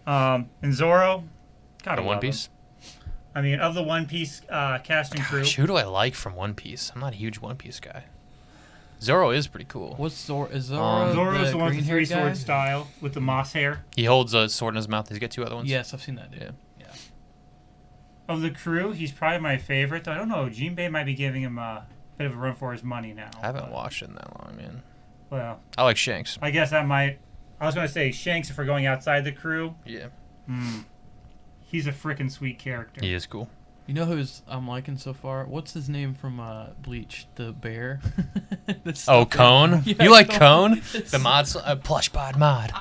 And Zoro, gotta From One love him. Piece. I mean, of the One Piece cast and crew, Gosh, who do I like from One Piece? I'm not a huge One Piece guy. Zoro is pretty cool. What's Zoro? Is Zoro Zoro's the one with the green-haired three sword guy? style with the moss hair. He holds a sword in his mouth. He's got 2 other ones. Yes, I've seen that. Dude. Yeah. Of the crew, he's probably my favorite. Though I don't know, Jinbei might be giving him a bit of a run for his money now. I haven't watched it in that long, man. Well, I like Shanks. I guess that might. I was going to say Shanks if we're going outside the crew. Yeah. He's a freaking sweet character. He is cool. You know who's I'm liking so far? What's his name from Bleach? The bear. The Oh, stuffed Cone? animal. Yeah, You like Cone. Cone? The mod, plush bod mod.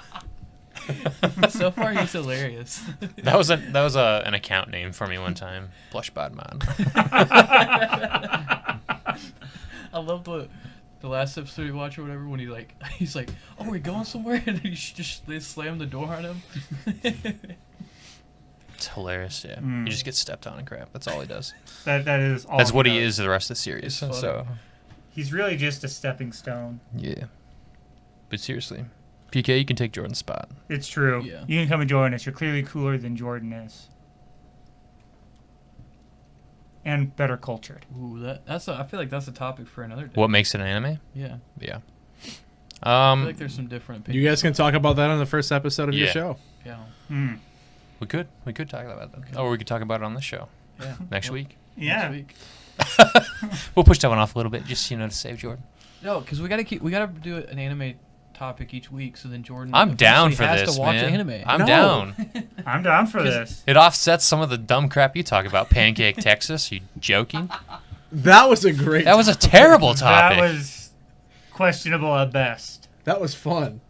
So far, he's hilarious. That was an account name for me one time. Plush bod mod. I love the last episode you watch or whatever when he's like, oh, we're going somewhere, and they slam the door on him. It's hilarious. Yeah. He just gets stepped on and crap. That's all he does. That is all. That's what he does. is the rest of the series. It's funny. So He's really just a stepping stone. yeah. But seriously, PK, you can take Jordan's spot. It's true. Yeah. You can come and join us. You're clearly cooler than Jordan is. And better cultured. Ooh, I feel like that's a topic for another day. What makes it an anime? Yeah. Yeah. I feel like there's some different opinions. You guys can talk about that on the first episode of your Yeah. show. Yeah. We could talk about that. Or we could talk about it on this show Yeah. next Well, week. Yeah. Next week. We'll push that one off a little bit, just to save Jordan. No, because we gotta do an anime topic each week, so then Jordan. I'm down for has this, to watch man. anime. I'm No. down. I'm down for this. It offsets some of the dumb crap you talk about. Pancake Texas, you joking? That was a great. That was a terrible topic. That was questionable at best. That was fun.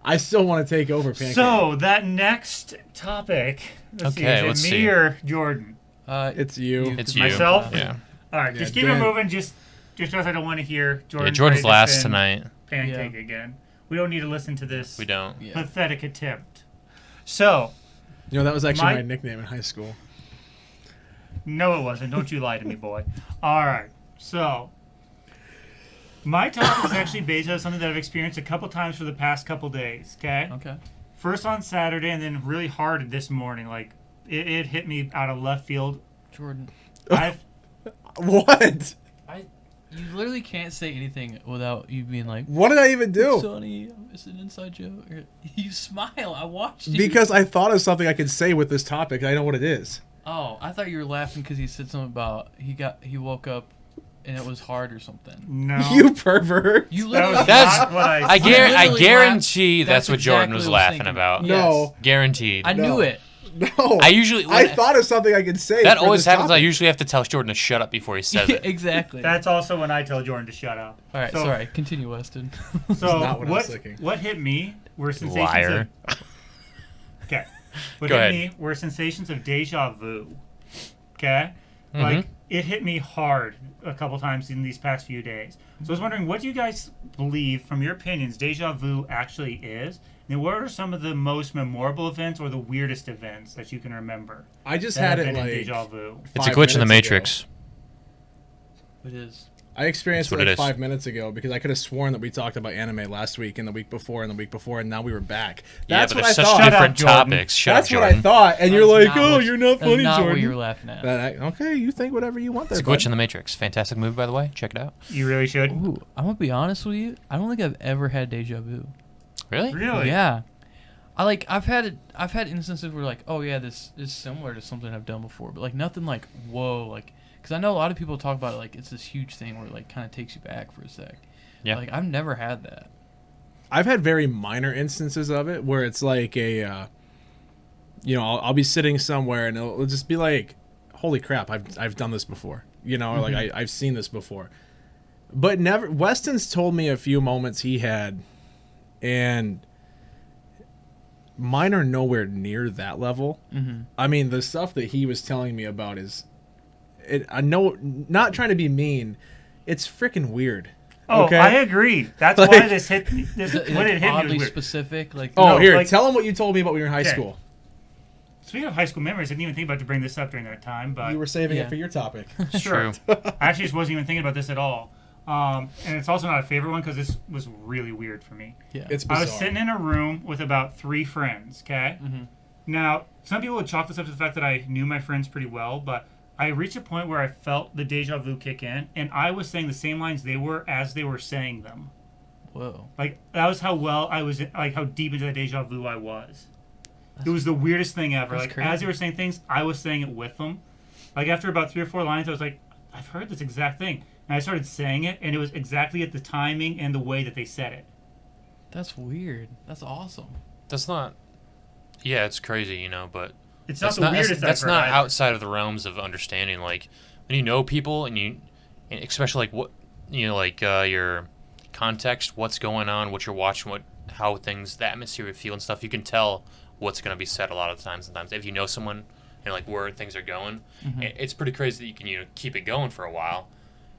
I still want to take over Pancake. So, that next topic. Let's see, Okay, is it let's me see. or Jordan? It's you. It's you. Myself? Yeah. All right, Yeah, just keep Dan. it moving. Just because I don't want to hear Jordan. Yeah, Jordan's last tonight. Pancake again. We don't need to listen to this We don't. Yeah. pathetic attempt. So, You know, that was actually My- my nickname in high school. no, it wasn't. Don't you lie to me, boy. All right. So, my topic is actually based on something that I've experienced a couple times for the past couple days. Okay. Okay. First on Saturday, and then really hard this morning. Like it hit me out of left field. Jordan, I've What? you literally can't say anything without you being like, What did I even do? Sonny, it's an inside joke. Or, you smile. I watched you. Because I thought of something I could say with this topic. I know what it is. Oh, I thought you were laughing because he said something about he woke up and it was hard or something. no. You pervert. You That literally. was That's- not what I I, said. I literally guarantee laughed. that's what Jordan exactly was what I laughing thinking. about. Yes. No. Guaranteed. I knew it. No. I usually I thought of something I could say. that for always this happens. I topic. usually have to tell Jordan to shut up before he says it. Exactly. That's also when I tell Jordan to shut up. All right. So- Sorry. Continue, Weston. So not what I was thinking. what hit me were sensations Liar. of okay. What Go hit ahead. me were sensations of deja vu. Okay, Mm-hmm. like it hit me hard a couple times in these past few days. So I was wondering, what do you guys believe, from your opinions, deja vu actually is? And what are some of the most memorable events or the weirdest events that you can remember? I just that had have it been in like deja vu. It's a 5 glitch in the minutes ago. Matrix. It is. I experienced That's it what like it is. 5 minutes ago because I could have sworn that we talked about anime last week and the week before and the week before, and now we were back. That's yeah, but what I there's such thought. Shut up, different Jordan. topics. Shut That's up, what I Jordan. thought, and you're That's like, not "Oh, what- you're not funny, That's not Jordan." what you were laughing at. Okay, you think whatever you want there. It's a glitch bud. in the Matrix. Fantastic movie, by the way. Check it out. You really should. Ooh, I'm gonna be honest with you. I don't think I've ever had deja vu. Really? Really? Yeah. I've had instances where like, oh yeah, this is similar to something I've done before, but like nothing like whoa, like because I know a lot of people talk about it like it's this huge thing where it like kind of takes you back for a sec. Yeah. Like I've never had that. I've had very minor instances of it where it's like I'll be sitting somewhere and it'll just be like, holy crap, I've done this before, or like I've seen this before, but never. Weston's told me a few moments he had, and mine are nowhere near that level. Mm-hmm. I mean, the stuff that he was telling me about I know, not trying to be mean, it's freaking weird. Oh, Okay? I agree. That's Like- why this hit me. This, Is when it hit me, it was oddly weird. specific, like Oh, No, here, like- tell him what you told me about when you were in high Okay. school. Speaking of high school memories, I didn't even think about to bring this up during that time, but You were saving Yeah. it for your topic. sure. True. I actually just wasn't even thinking about this at all. And it's also not a favorite one because this was really weird for me. yeah. It's bizarre. I was sitting in a room with about 3 friends, okay? Mm-hmm. Now, some people would chalk this up to the fact that I knew my friends pretty well, but I reached a point where I felt the deja vu kick in, and I was saying the same lines they were as they were saying them. Whoa. Like, that was how well I was, like, how deep into the deja vu I was. It was the weirdest thing ever. That's Like, crazy. as they were saying things, I was saying it with them. Like, after about 3 or 4 lines, I was like, I've heard this exact thing. And I started saying it, and it was exactly at the timing and the way that they said it. That's weird. That's awesome. That's not. Yeah, it's crazy, but It's not that's the not weirdest that's I've heard not either. outside of the realms of understanding. Like when you know people and especially like what your context, what's going on, what you're watching, how things, the atmosphere would feel and stuff. You can tell what's going to be said a lot of the times. Sometimes if you know someone and like where things are going, it's pretty crazy that you can keep it going for a while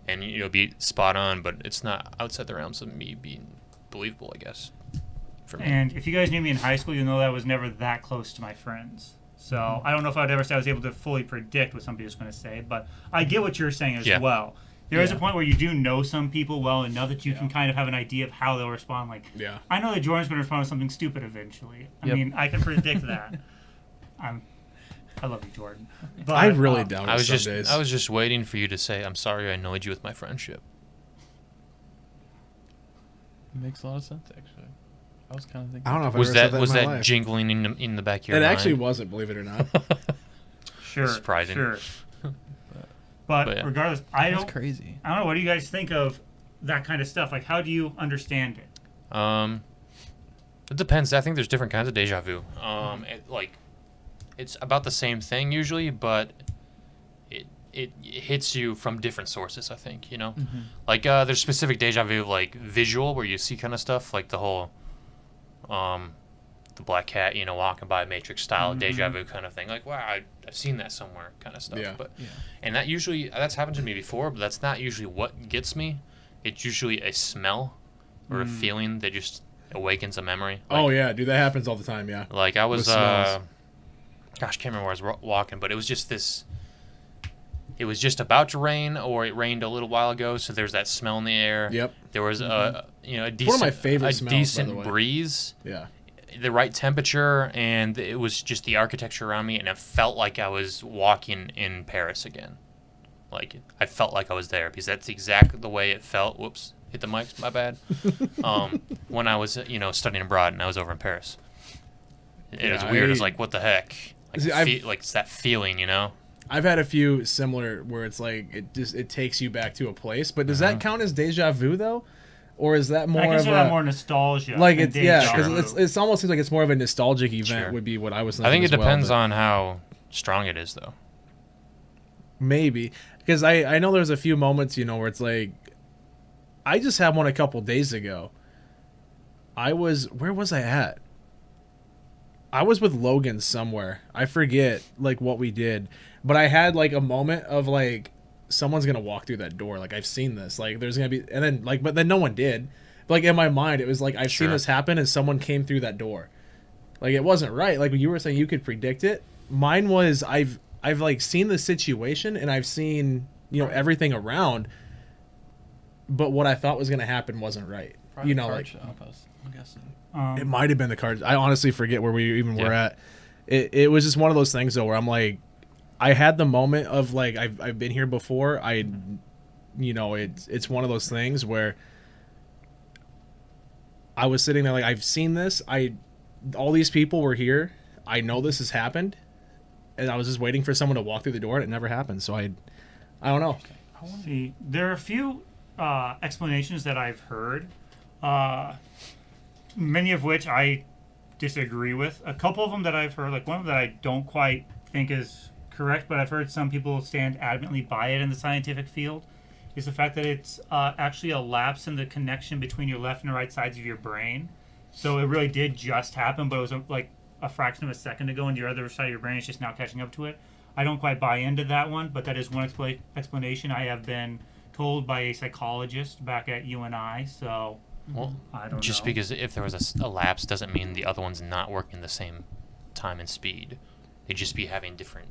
and be spot on. But it's not outside the realms of me being believable, I guess. For me. And if you guys knew me in high school, you'll know that I was never that close to my friends. So I don't know if I'd ever say I was able to fully predict what somebody was going to say, but I get what you're saying as Yeah. well. There is a Yeah. point where you do know some people well enough that you can kind of have an idea of how they'll respond. Like, Yeah. I know that Jordan's going to respond with something stupid eventually. I Yep. mean, I can predict that. I love you, Jordan. But, I really doubt I it was some just days. I was just waiting for you to say, "I'm sorry, I annoyed you with my friendship." It makes a lot of sense, actually. I was kind of thinking. I don't know if I Was ever said that that was in my that life. jingling in the back of your It mind? actually wasn't, believe it or not. Sure. Surprising. Sure. But But yeah. regardless, I That's don't crazy. know. What do you guys think of that kind of stuff? Like, how do you understand it? It depends. I think there's different kinds of deja vu. It's about the same thing usually, but it hits you from different sources. I think Mm-hmm. like there's specific deja vu like visual where you see kind of stuff like the whole the black cat, walking by Matrix style, deja vu kind of thing. Like, wow, I've seen that somewhere kind of stuff. Yeah. And that's happened to me before, but that's not usually what gets me. It's usually a smell or a feeling that just awakens a memory. Like, oh yeah, dude, that happens all the time. Yeah. Like I was, With smells. gosh, I can't remember where I was walking, but it was just this. It was just about to rain, or it rained a little while ago, so there's that smell in the air. Yep. There was a decent, one of my favorite smells, by the decent way. breeze, Yeah. the right temperature, and it was just the architecture around me, and it felt like I was walking in Paris again. Like I felt like I was there because that's exactly the way it felt. Whoops, hit the mic, my bad. When I was studying abroad and I was over in Paris, it was weird. It's like, what the heck? Like, See, like it's that feeling, I've had a few similar where it's like it takes you back to a place, but does that count as deja vu though, or is that more I of consider a that more nostalgia. like than it's deja vu. because it's almost seems like it's more of a nostalgic event Sure. would be what I was thinking. I think it as well, depends but on how strong it is, though. maybe because I know there's a few moments where it's like I just had one a couple days ago. Where was I at? I was with Logan somewhere. I forget like what we did, but I had like a moment of like someone's gonna walk through that door. Like I've seen this. Like there's gonna be, and then like, but then no one did. But, like in my mind, it was like I've seen this happen, and someone came through that door. Like it wasn't right. Like you were saying, you could predict it. Mine was I've like seen the situation, and I've seen everything around. But what I thought was gonna happen wasn't right. Probably the card like shop, I'm guessing. it might have been the cards. I honestly forget where we even were at. It was just one of those things though, where I'm like, I had the moment of like I've been here before. It's one of those things where I was sitting there like I've seen this. All these people were here. I know this has happened, and I was just waiting for someone to walk through the door, and it never happened. So I don't know. See, there are a few explanations that I've heard, many of which I disagree with. A couple of them that I've heard, like one of them that I don't quite think is correct, but I've heard some people stand adamantly by it in the scientific field, is the fact that it's actually a lapse in the connection between your left and right sides of your brain. So it really did just happen, but it was like a fraction of a second ago, and your other side of your brain is just now catching up to it. I don't quite buy into that one, but that is one explanation I have been told by a psychologist back at UNI. So Well, I don't just know. because if there was a lapse doesn't mean the other one's not working the same time and speed. They'd just be having different.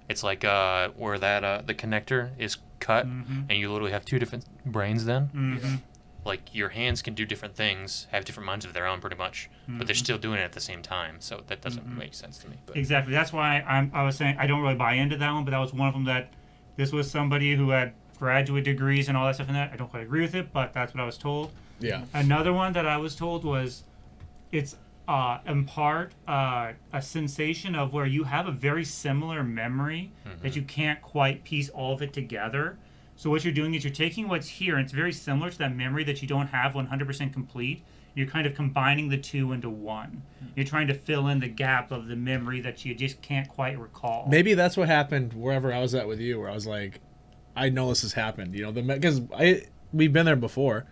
It's like where that the connector is cut, and you literally have two different brains then. Like your hands can do different things, have different minds of their own, pretty much, but they're still doing it at the same time. So that doesn't make sense to me. But. Exactly. That's why I was saying I don't really buy into that one, but that was one of them that this was somebody who had graduate degrees and all that stuff in that. I don't quite agree with it, but that's what I was told. Yeah. Another one that I was told was it's in part a sensation of where you have a very similar memory that you can't quite piece all of it together. So what you're doing is you're taking what's here, and it's very similar to that memory that you don't have 100% complete. You're kind of combining the two into one. You're trying to fill in the gap of the memory that you just can't quite recall. Maybe that's what happened wherever I was at with you, where I was like, I know this has happened, because we've been there before.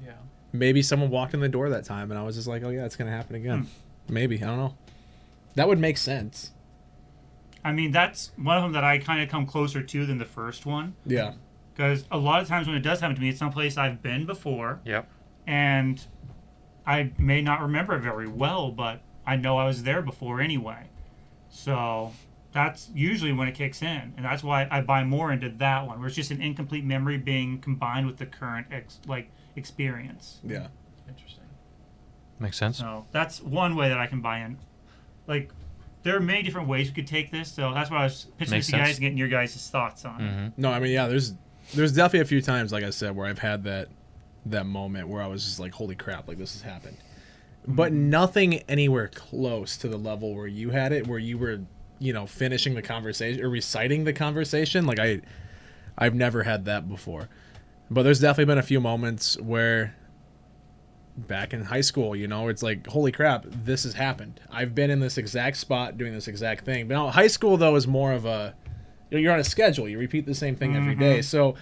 Yeah. Maybe someone walked in the door that time, and I was just like, oh yeah, it's gonna happen again. Maybe, I don't know. That would make sense. I mean, that's one of them that I kind of come closer to than the first one. Yeah. Because a lot of times when it does happen to me, it's someplace I've been before. Yep. And I may not remember it very well, but I know I was there before anyway. So that's usually when it kicks in. And that's why I buy more into that one, where it's just an incomplete memory being combined with the current experience. Yeah. Interesting. Makes sense. So that's one way that I can buy in. Like, there are many different ways we could take this, so that's why I was pitching Makes this to you guys sense. and getting your guys' thoughts on it. No, I mean, yeah, there's definitely a few times, like I said, where I've had that moment where I was just like, holy crap, like this has happened. But nothing anywhere close to the level where you had it, where you were, finishing the conversation or reciting the conversation. Like I've never had that before. But there's definitely been a few moments where back in high school, it's like, holy crap, this has happened. I've been in this exact spot doing this exact thing. But now high school, though, is more of a, you're on a schedule. You repeat the same thing every day. So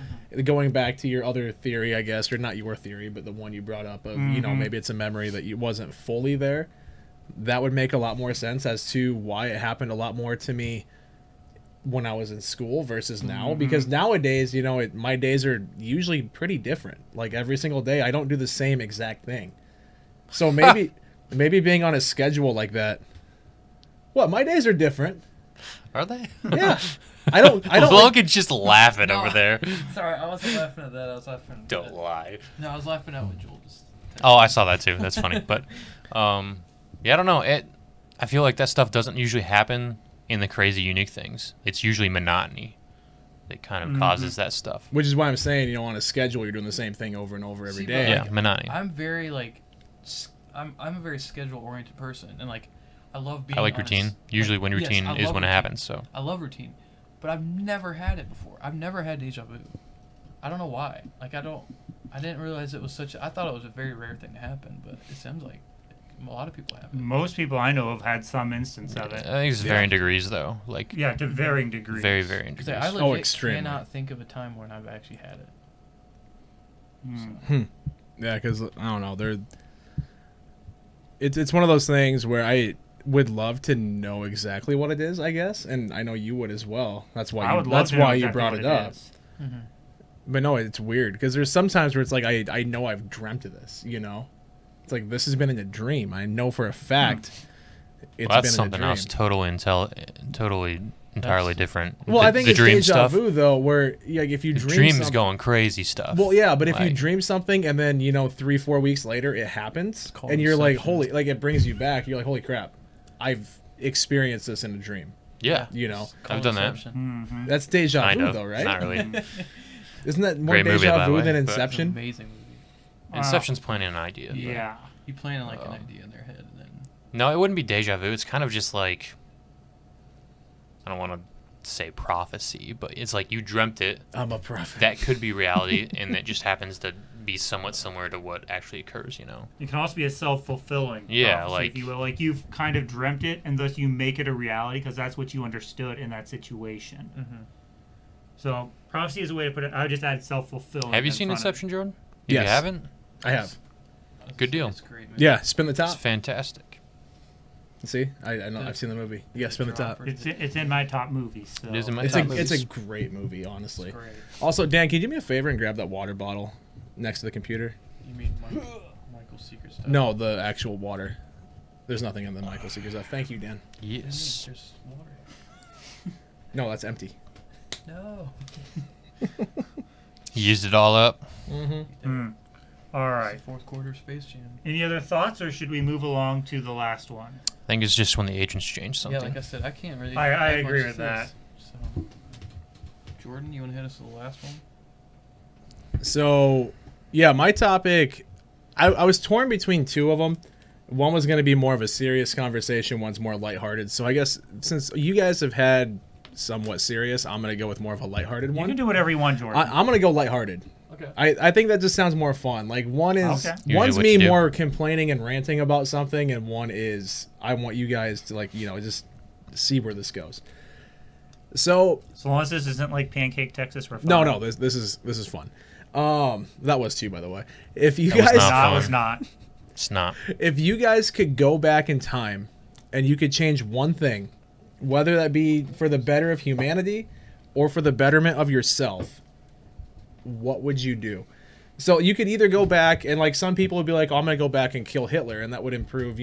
going back to your other theory, I guess, or not your theory, but the one you brought up of, maybe it's a memory that you wasn't fully there. that would make a lot more sense as to why it happened a lot more to me when I was in school versus now. Because nowadays, you know, my days are usually pretty different. Like every single day, I don't do the same exact thing. So maybe being on a schedule like that. What? My days are different. Are they? Yeah. I don't. Logan's just laughing over there. Sorry, I wasn't laughing at that. I was laughing at Don't lie. No, I was laughing at what Joel just... Oh, I saw that too. That's funny. But, yeah, I don't know. I feel like that stuff doesn't usually happen in the crazy unique things. It's usually monotony that kind of causes that stuff. Which is why I'm saying, you know, on a schedule, you're doing the same thing over and over every day. Yeah, monotony. I'm very I'm a very schedule oriented person, and like I love being. I like on routine. Usually when routine is when it happens. So I love routine, but I've never had it before. I've never had deja vu. I don't know why. Like I didn't realize it was I thought it was a very rare thing to happen, but it seems like a lot of people have it. Most people I know have had some instance of it. I think it's varying degrees though. Like to varying degrees. very varying degrees. I legit extremely. cannot think of a time when I've actually had it. Yeah, because I don't know, it's one of those things where I would love to know exactly what it is, I guess, and I know you would as well. That's why you brought it up. But no, it's weird because there's sometimes where it's like I know I've dreamt of this, you know. It's like this has been in a dream. I know for a fact it's Well, that's been something in a dream. else totally entirely different. Well, I think the it's dream deja stuff. vu though, where like if you The dream dream is something, going crazy stuff. well, yeah, but if you Like- dream something and then 3-4 weeks later it happens, called and you're like, Inception. holy, like it brings you back. You're like, holy crap, I've experienced this in a dream. Yeah, You know, I've done that. Inception. that's deja Kind vu of. though, right? Not really. Isn't that more Great movie, deja by the vu way, than but- It's an Inception? amazing movie. Inception's planning an idea. but- Yeah. You plan like an idea in their head, and then No, it wouldn't be deja vu. It's kind of just like, I don't want to say prophecy, but it's like you dreamt it. I'm a prophet. That could be reality, and it just happens to be somewhat similar to what actually occurs, you know? It can also be a self-fulfilling Yeah, prophecy, like- if you will. Like you've kind of dreamt it, and thus you make it a reality because that's what you understood in that situation. So prophecy is a way to put it. I would just add self-fulfilling. Have you in seen front of it. Inception, Jordan? If Yes. you haven't, I have. Good deal. It's a great movie. Yeah, spin the it's top. fantastic. See, I know I've seen the movie. Yeah, spin the top. It's in my top movies. So. It is in my It's top a movies. great movie, honestly. It's great. Also, Dan, can you do me a favor and grab that water bottle next to the computer? You mean Michael's secret stuff? No, the actual water. There's nothing in the Michael Seeker stuff. Thank you, Dan. Yes. There's water. No, that's empty. No. He used it all up. All It's right. the fourth quarter Space Jam. Any other thoughts, or should we move along to the last one? I think it's just when the agents change something. Yeah, like I said, I can't really. I add agree much with to that. this, So, Jordan, you want to hit us to the last one? So, yeah, my topic, I was torn between two of them. One was going to be more of a serious conversation. One's more lighthearted. So I guess since you guys have had somewhat serious, I'm going to go with more of a lighthearted You one. can do whatever you want, Jordan. I'm going to go lighthearted. Okay. I think that just sounds more fun. Like one is Okay. Usually one's what me you do. more complaining and ranting about something, and one is I want you guys to just see where this goes. So so long as this isn't like Pancake Texas. We're fine. no, this is fun. That was too, by the way. If you That was guys not That fun. was not. It's not. if you guys could go back in time and you could change one thing, whether that be for the better of humanity or for the betterment of yourself, what would you do? So you could either go back and like some people would be like, oh, I'm going to go back and kill Hitler, and that would improve,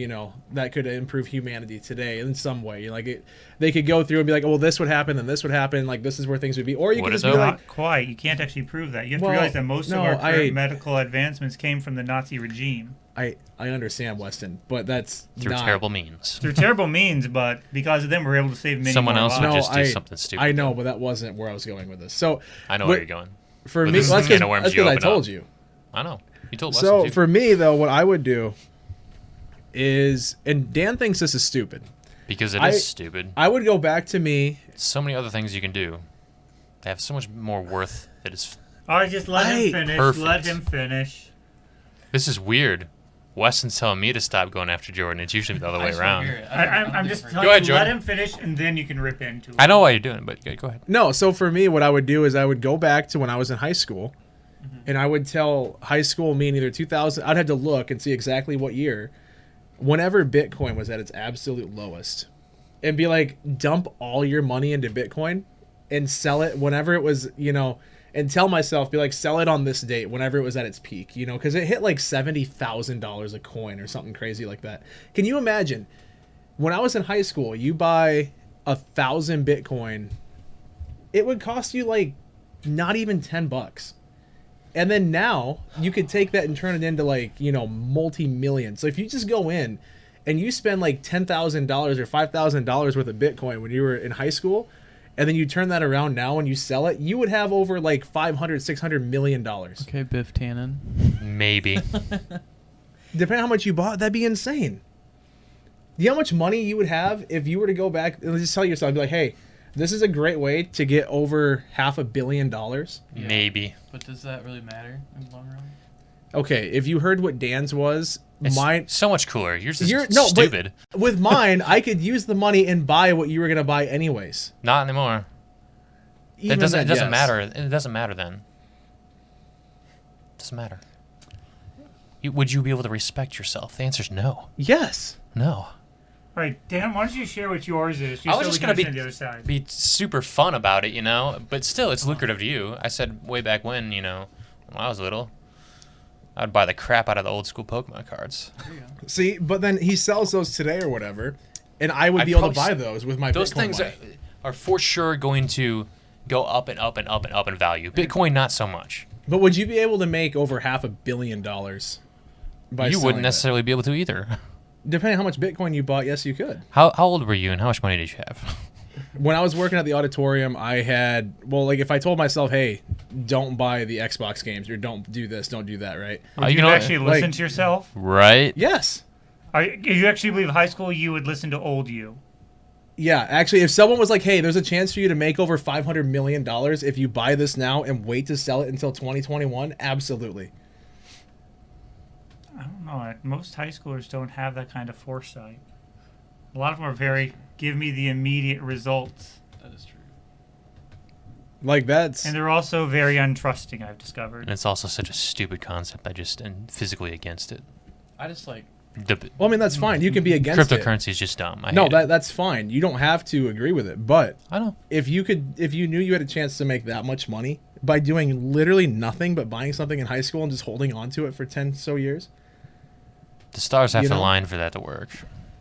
that could improve humanity today in some way. Like they could go through and be like, oh, well, this would happen and this would happen. Like this is where things would be. Or you What could is just be it? like, Not quite. You can't actually prove that. You have Well, to realize that most no, of our current I- medical advancements came from the Nazi regime. I understand, Weston, but that's Through not terrible means. Through terrible means, but because of them, we're able to save many Someone more else would lives. just do something stupid. I know, though. but that wasn't where I was going with this. So I know What- where you're going. for But me, this is that's the can of worms because you I open told up. you. I know. You told us. So for me, though, what I would do is, and Dan thinks this is stupid. because it I- is stupid. I would go back to me. So many other things you can do. They have so much more worth that is. All right, just let him finish. Perfect. Let him finish. This is weird. Weston's telling me to stop going after Jordan. It's usually the other way around. I'm just telling Go ahead, you, let Jordan. him finish, and then you can rip into it. I know why you're doing it, but go ahead. No, so for me, what I would do is I would go back to when I was in high school, and I would tell high school, meaning either 2000. I'd have to look and see exactly what year, whenever Bitcoin was at its absolute lowest, and be like, dump all your money into Bitcoin and sell it whenever it was, and tell myself, be like, sell it on this date whenever it was at its peak, because it hit like $70,000 a coin or something crazy like that. Can you imagine when I was in high school, you buy 1,000 Bitcoin, it would cost you like not even $10. And then now you could take that and turn it into like, multi-million. So if you just go in and you spend like $10,000 or $5,000 worth of Bitcoin when you were in high school, and then you turn that around now and you sell it, you would have over like $500-600 million. Okay, Biff Tannen. Maybe. Depending on how much you bought, that'd be insane. Do you know how much money you would have if you were to go back and just tell yourself, be like, hey, this is a great way to get over $500 million? Yeah. Maybe. But does that really matter in the long run? Okay, if you heard what Dan's was, It's mine... so much cooler. Yours is No, stupid. but with mine, I could use the money and buy what you were going to buy anyways. Not anymore. Even It doesn't then, yes. matter. It doesn't matter then. It doesn't matter. Would you be able to respect yourself? The answer is no. Yes. No. All right, Dan, why don't you share what yours is? I was so just we gonna can understand the other side. be super fun about it, but still, it's lucrative to you. I said way back when, when I was little, I'd buy the crap out of the old school Pokemon cards. There you go. See, but then he sells those today or whatever, and I would I'd be able to probably buy those with my Those Bitcoin things money. are for sure going to go up and up and up and up in value. Bitcoin, not so much. But would you be able to make over $500 million by You selling wouldn't it? necessarily be able to either. Depending on how much Bitcoin you bought, yes, you could. How old were you and how much money did you have? When I was working at the auditorium, I had, if I told myself, hey, don't buy the Xbox games, or don't do this, don't do that, right? Would you actually listen to yourself? Right? Yes. You actually believe high school you would listen to old you? Yeah, actually, if someone was like, hey, there's a chance for you to make over $500 million if you buy this now and wait to sell it until 2021, absolutely. I don't know. Most high schoolers don't have that kind of foresight. A lot of them are very, give me the immediate results. That is true. That's... And they're also very untrusting, I've discovered. And it's also such a stupid concept. I just am physically against it. I just like... that's fine. You can be against it. Cryptocurrency is just dumb. That's fine. You don't have to agree with it. But I know. if you knew you had a chance to make that much money by doing literally nothing but buying something in high school and just holding on to it for 10 so years, The stars have to align for that to work.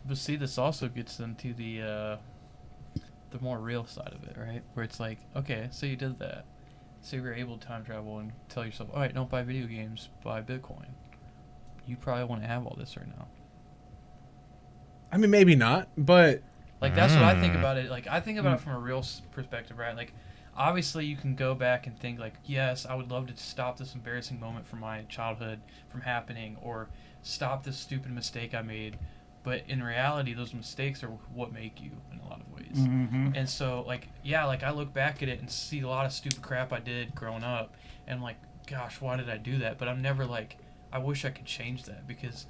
But see, this also gets into the more real side of it, right? Where it's like, okay, so you did that. So you were able to time travel and tell yourself, all right, don't buy video games, buy Bitcoin. You probably want to have all this right now. I mean, maybe not, but... Like, that's what I think about it. Like, I think about it from a real perspective, right? Like, obviously you can go back and think, like, yes, I would love to stop this embarrassing moment from my childhood from happening, or stop this stupid mistake I made. But in reality, those mistakes are what make you in a lot of ways. Mm-hmm. And so, like, yeah, like, I look back at it and see a lot of stupid crap I did growing up, and I'm like, gosh, why did I do that? But I'm never like, I wish I could change that, because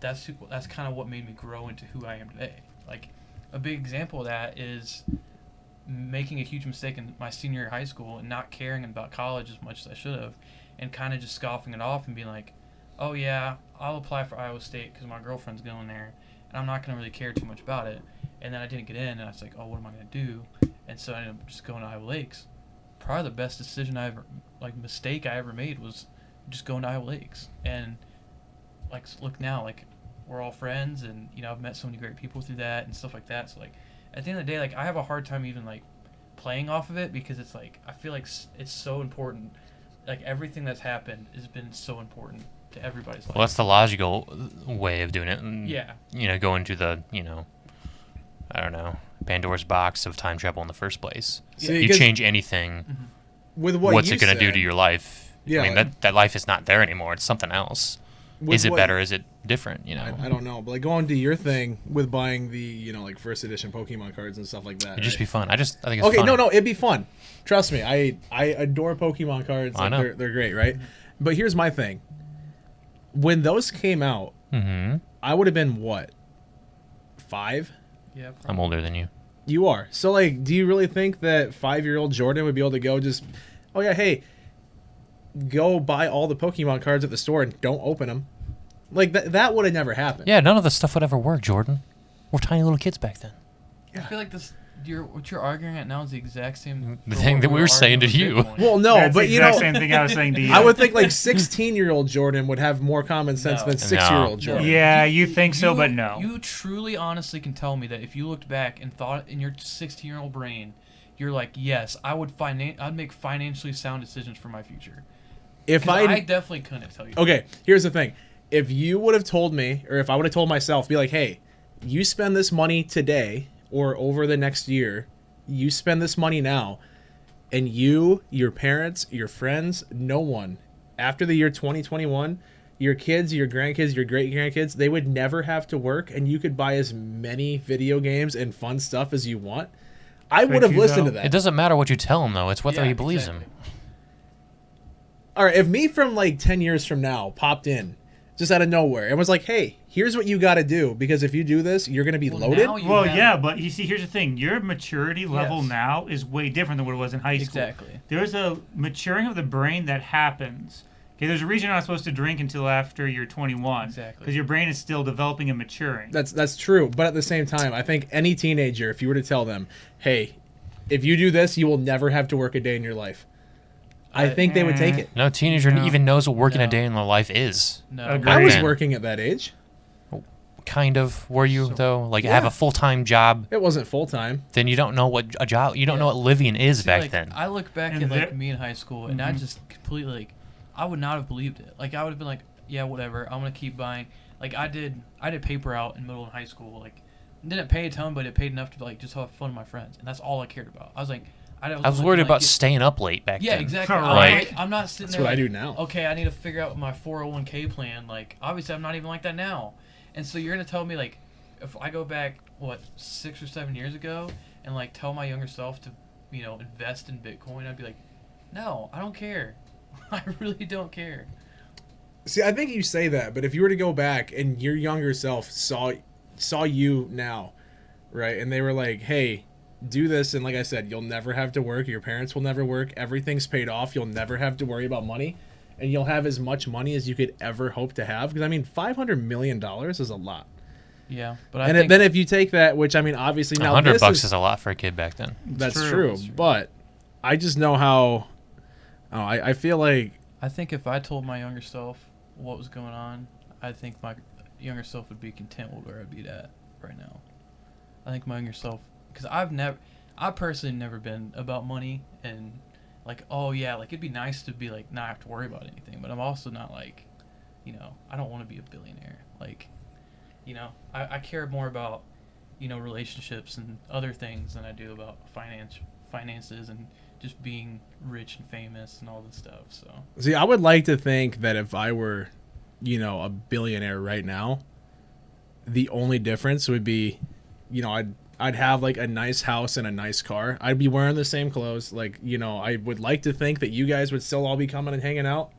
that's kind of what made me grow into who I am today. Like, a big example of that is making a huge mistake in my senior year of high school and not caring about college as much as I should have, and kind of just scoffing it off and being like, oh yeah, I'll apply for Iowa State because my girlfriend's going there, and I'm not going to really care too much about it. And then I didn't get in, and I was like, oh, what am I going to do? And so I ended up just going to Iowa Lakes. Probably the best decision mistake I ever made was just going to Iowa Lakes. And like, look now, like, we're all friends, and I've met so many great people through that and stuff like that. So like, at the end of the day, like, I have a hard time even like playing off of it, because it's like, I feel like it's so important. Like, everything that's happened has been so important to everybody's life. Well, that's the logical way of doing it. And, yeah. Going to the, I don't know, Pandora's box of time travel in the first place. See, you change anything, with what's you it going to do said- to your life? Yeah, I mean, that life is not there anymore. It's something else. with Is it what- better? Is it different? I don't know, but like, going to your thing with buying the like first edition Pokemon cards and stuff like that. It'd just right? be fun. I think it's Okay, fun. no, it'd be fun. Trust me, I adore Pokemon cards. I Like, know. they're great, right? But here's my thing. When those came out, Mm-hmm. I would have been what? 5? Yeah. I'm older than you. You are. So like, do you really think that 5-year-old Jordan would be able to go just, oh yeah, hey, go buy all the Pokemon cards at the store and don't open them? Like that would have never happened. Yeah, none of this stuff would ever work, Jordan. We're tiny little kids back then. I feel like what you're arguing at now is the exact same The thing that we were saying to you. Well, no, That's but the you exact know, same thing I was saying to you. I would think like 16-year-old Jordan would have more common sense No. than 6-year-old No. Jordan. Yeah, you think so, but no. You truly, honestly can tell me that if you looked back and thought in your 16-year-old brain, you're like, yes, I'd make financially sound decisions for my future. If 'Cause I definitely couldn't tell you. Okay, here's the thing. If you would have told me, or if I would have told myself, be like, hey, you spend this money today or over the next year, you spend this money now, and you, your parents, your friends, no one, after the year 2021, your kids, your grandkids, your great-grandkids, they would never have to work, and you could buy as many video games and fun stuff as you want. I would have you, listened though? to that. It doesn't matter what you tell him, though. It's whether Yeah, he believes exactly. him. All right, if me from like 10 years from now popped in just out of nowhere and was like, hey, here's what you got to do, because if you do this, you're going to be Well, loaded. now you Well, have- yeah, but you see, here's the thing. Your maturity level Yes. now is way different than what it was in high school. Exactly. There's a maturing of the brain that happens. Okay, there's a reason you're not supposed to drink until after you're 21. Exactly. Because your brain is still developing and maturing. That's true, but at the same time, I think any teenager, if you were to tell them, hey, if you do this, you will never have to work a day in your life, I think they would take it. No teenager No. even knows what working a No. day in their life is. No. Agreed. I was Man. working at that age. Kind of. Were you, though? Like, Yeah. have a full-time job, It wasn't full time. then you don't know what a job... You don't know what living is See, back like, then. I look back And at like there- me in high school, and I just completely like, I would not have believed it. Like I would have been like, yeah, whatever. I'm gonna keep buying. Like I did paper out in middle and high school. Like didn't pay a ton, but it paid enough to like just have fun with my friends, and that's all I cared about. I was like, I was worried about staying up late back Yeah, then. exactly. Right. I'm not sitting That's there. what I like, do now. Okay, I need to figure out my 401k plan. Like obviously, I'm not even like that now. And so you're gonna tell me like, if I go back 6 or 7 years ago and like tell my younger self to, invest in Bitcoin, I'd be like, no, I don't care. I really don't care. See, I think you say that, but if you were to go back and your younger self saw you now, right, and they were like, hey, do this, and like I said, you'll never have to work, your parents will never work, everything's paid off, you'll never have to worry about money, and you'll have as much money as you could ever hope to have, because I mean, $500 million is a lot. Yeah, but I And think then if you take that, which I mean, obviously now $100 this is a lot for a kid back then. that's true. true, That's true. but I just know how. Oh, I feel like I think if I told my younger self what was going on, I think my younger self would be content with where I'd be at right now. I think my younger self, because I personally never been about money and like, oh yeah, like it'd be nice to be like not have to worry about anything, but I'm also not like, I don't want to be a billionaire. Like, I care more about, relationships and other things than I do about finances and just being rich and famous and all this stuff. So see, I would like to think that if I were, a billionaire right now, the only difference would be, I'd have like a nice house and a nice car. I'd be wearing the same clothes. Like, I would like to think that you guys would still all be coming and hanging out.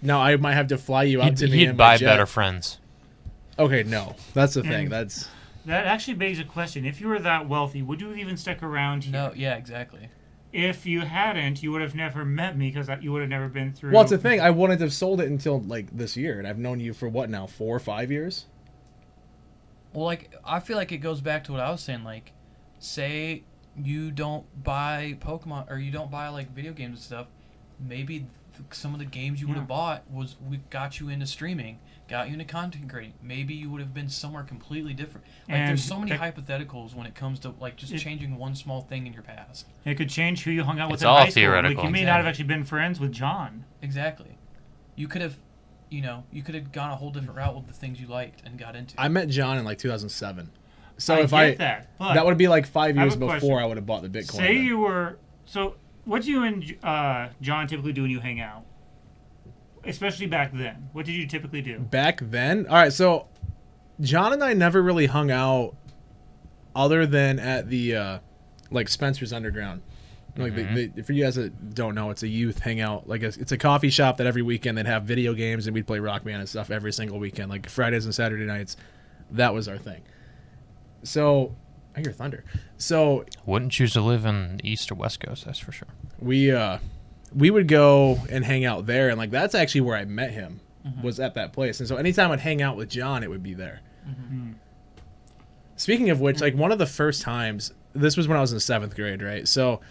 Now I might have to fly you out to me He'd in my buy jet. better friends. Okay, no, that's the thing. And- That's That actually begs a question. If you were that wealthy, would you have even stuck around here? no, yeah, exactly. If you hadn't, you would have never met me because you would have never been through. well, it's the thing. I wouldn't have sold it until like this year, and I've known you for what now, 4 or 5 years. Well, like I feel like it goes back to what I was saying. Like, say you don't buy Pokemon or you don't buy like video games and stuff. Maybe some of the games you would have bought we got you into streaming, got you into content creating. Maybe you would have been somewhere completely different. Like, And there's so many that- hypotheticals when it comes to like just It- changing one small thing in your past. It could change who you hung out with It's in all high school. Like, theoretical. you may not have Exactly. actually been friends with John. Exactly. You could have, you could have gone a whole different route with the things you liked and got into. I met John in like 2007. So I if get that, but that would be like 5 I have years a before question. I would have bought the Bitcoin. say then. you were so. What do you and John typically do when you hang out? Especially back then. What did you typically do? Back then, all right. So John and I never really hung out, other than at the like Spencer's Underground. Like for you guys that don't know, it's a youth hangout. Like it's a coffee shop that every weekend they'd have video games and we'd play Rock Band and stuff every single weekend. Like Fridays and Saturday nights, that was our thing. So I hear thunder. So Wouldn't choose to live in the East or West Coast, that's for sure. we would go and hang out there, and like that's actually where I met him. was at that place. And so anytime I'd hang out with John, it would be there. Mm. Speaking of which, like one of the first times, this was when I was in 7th grade, right? So,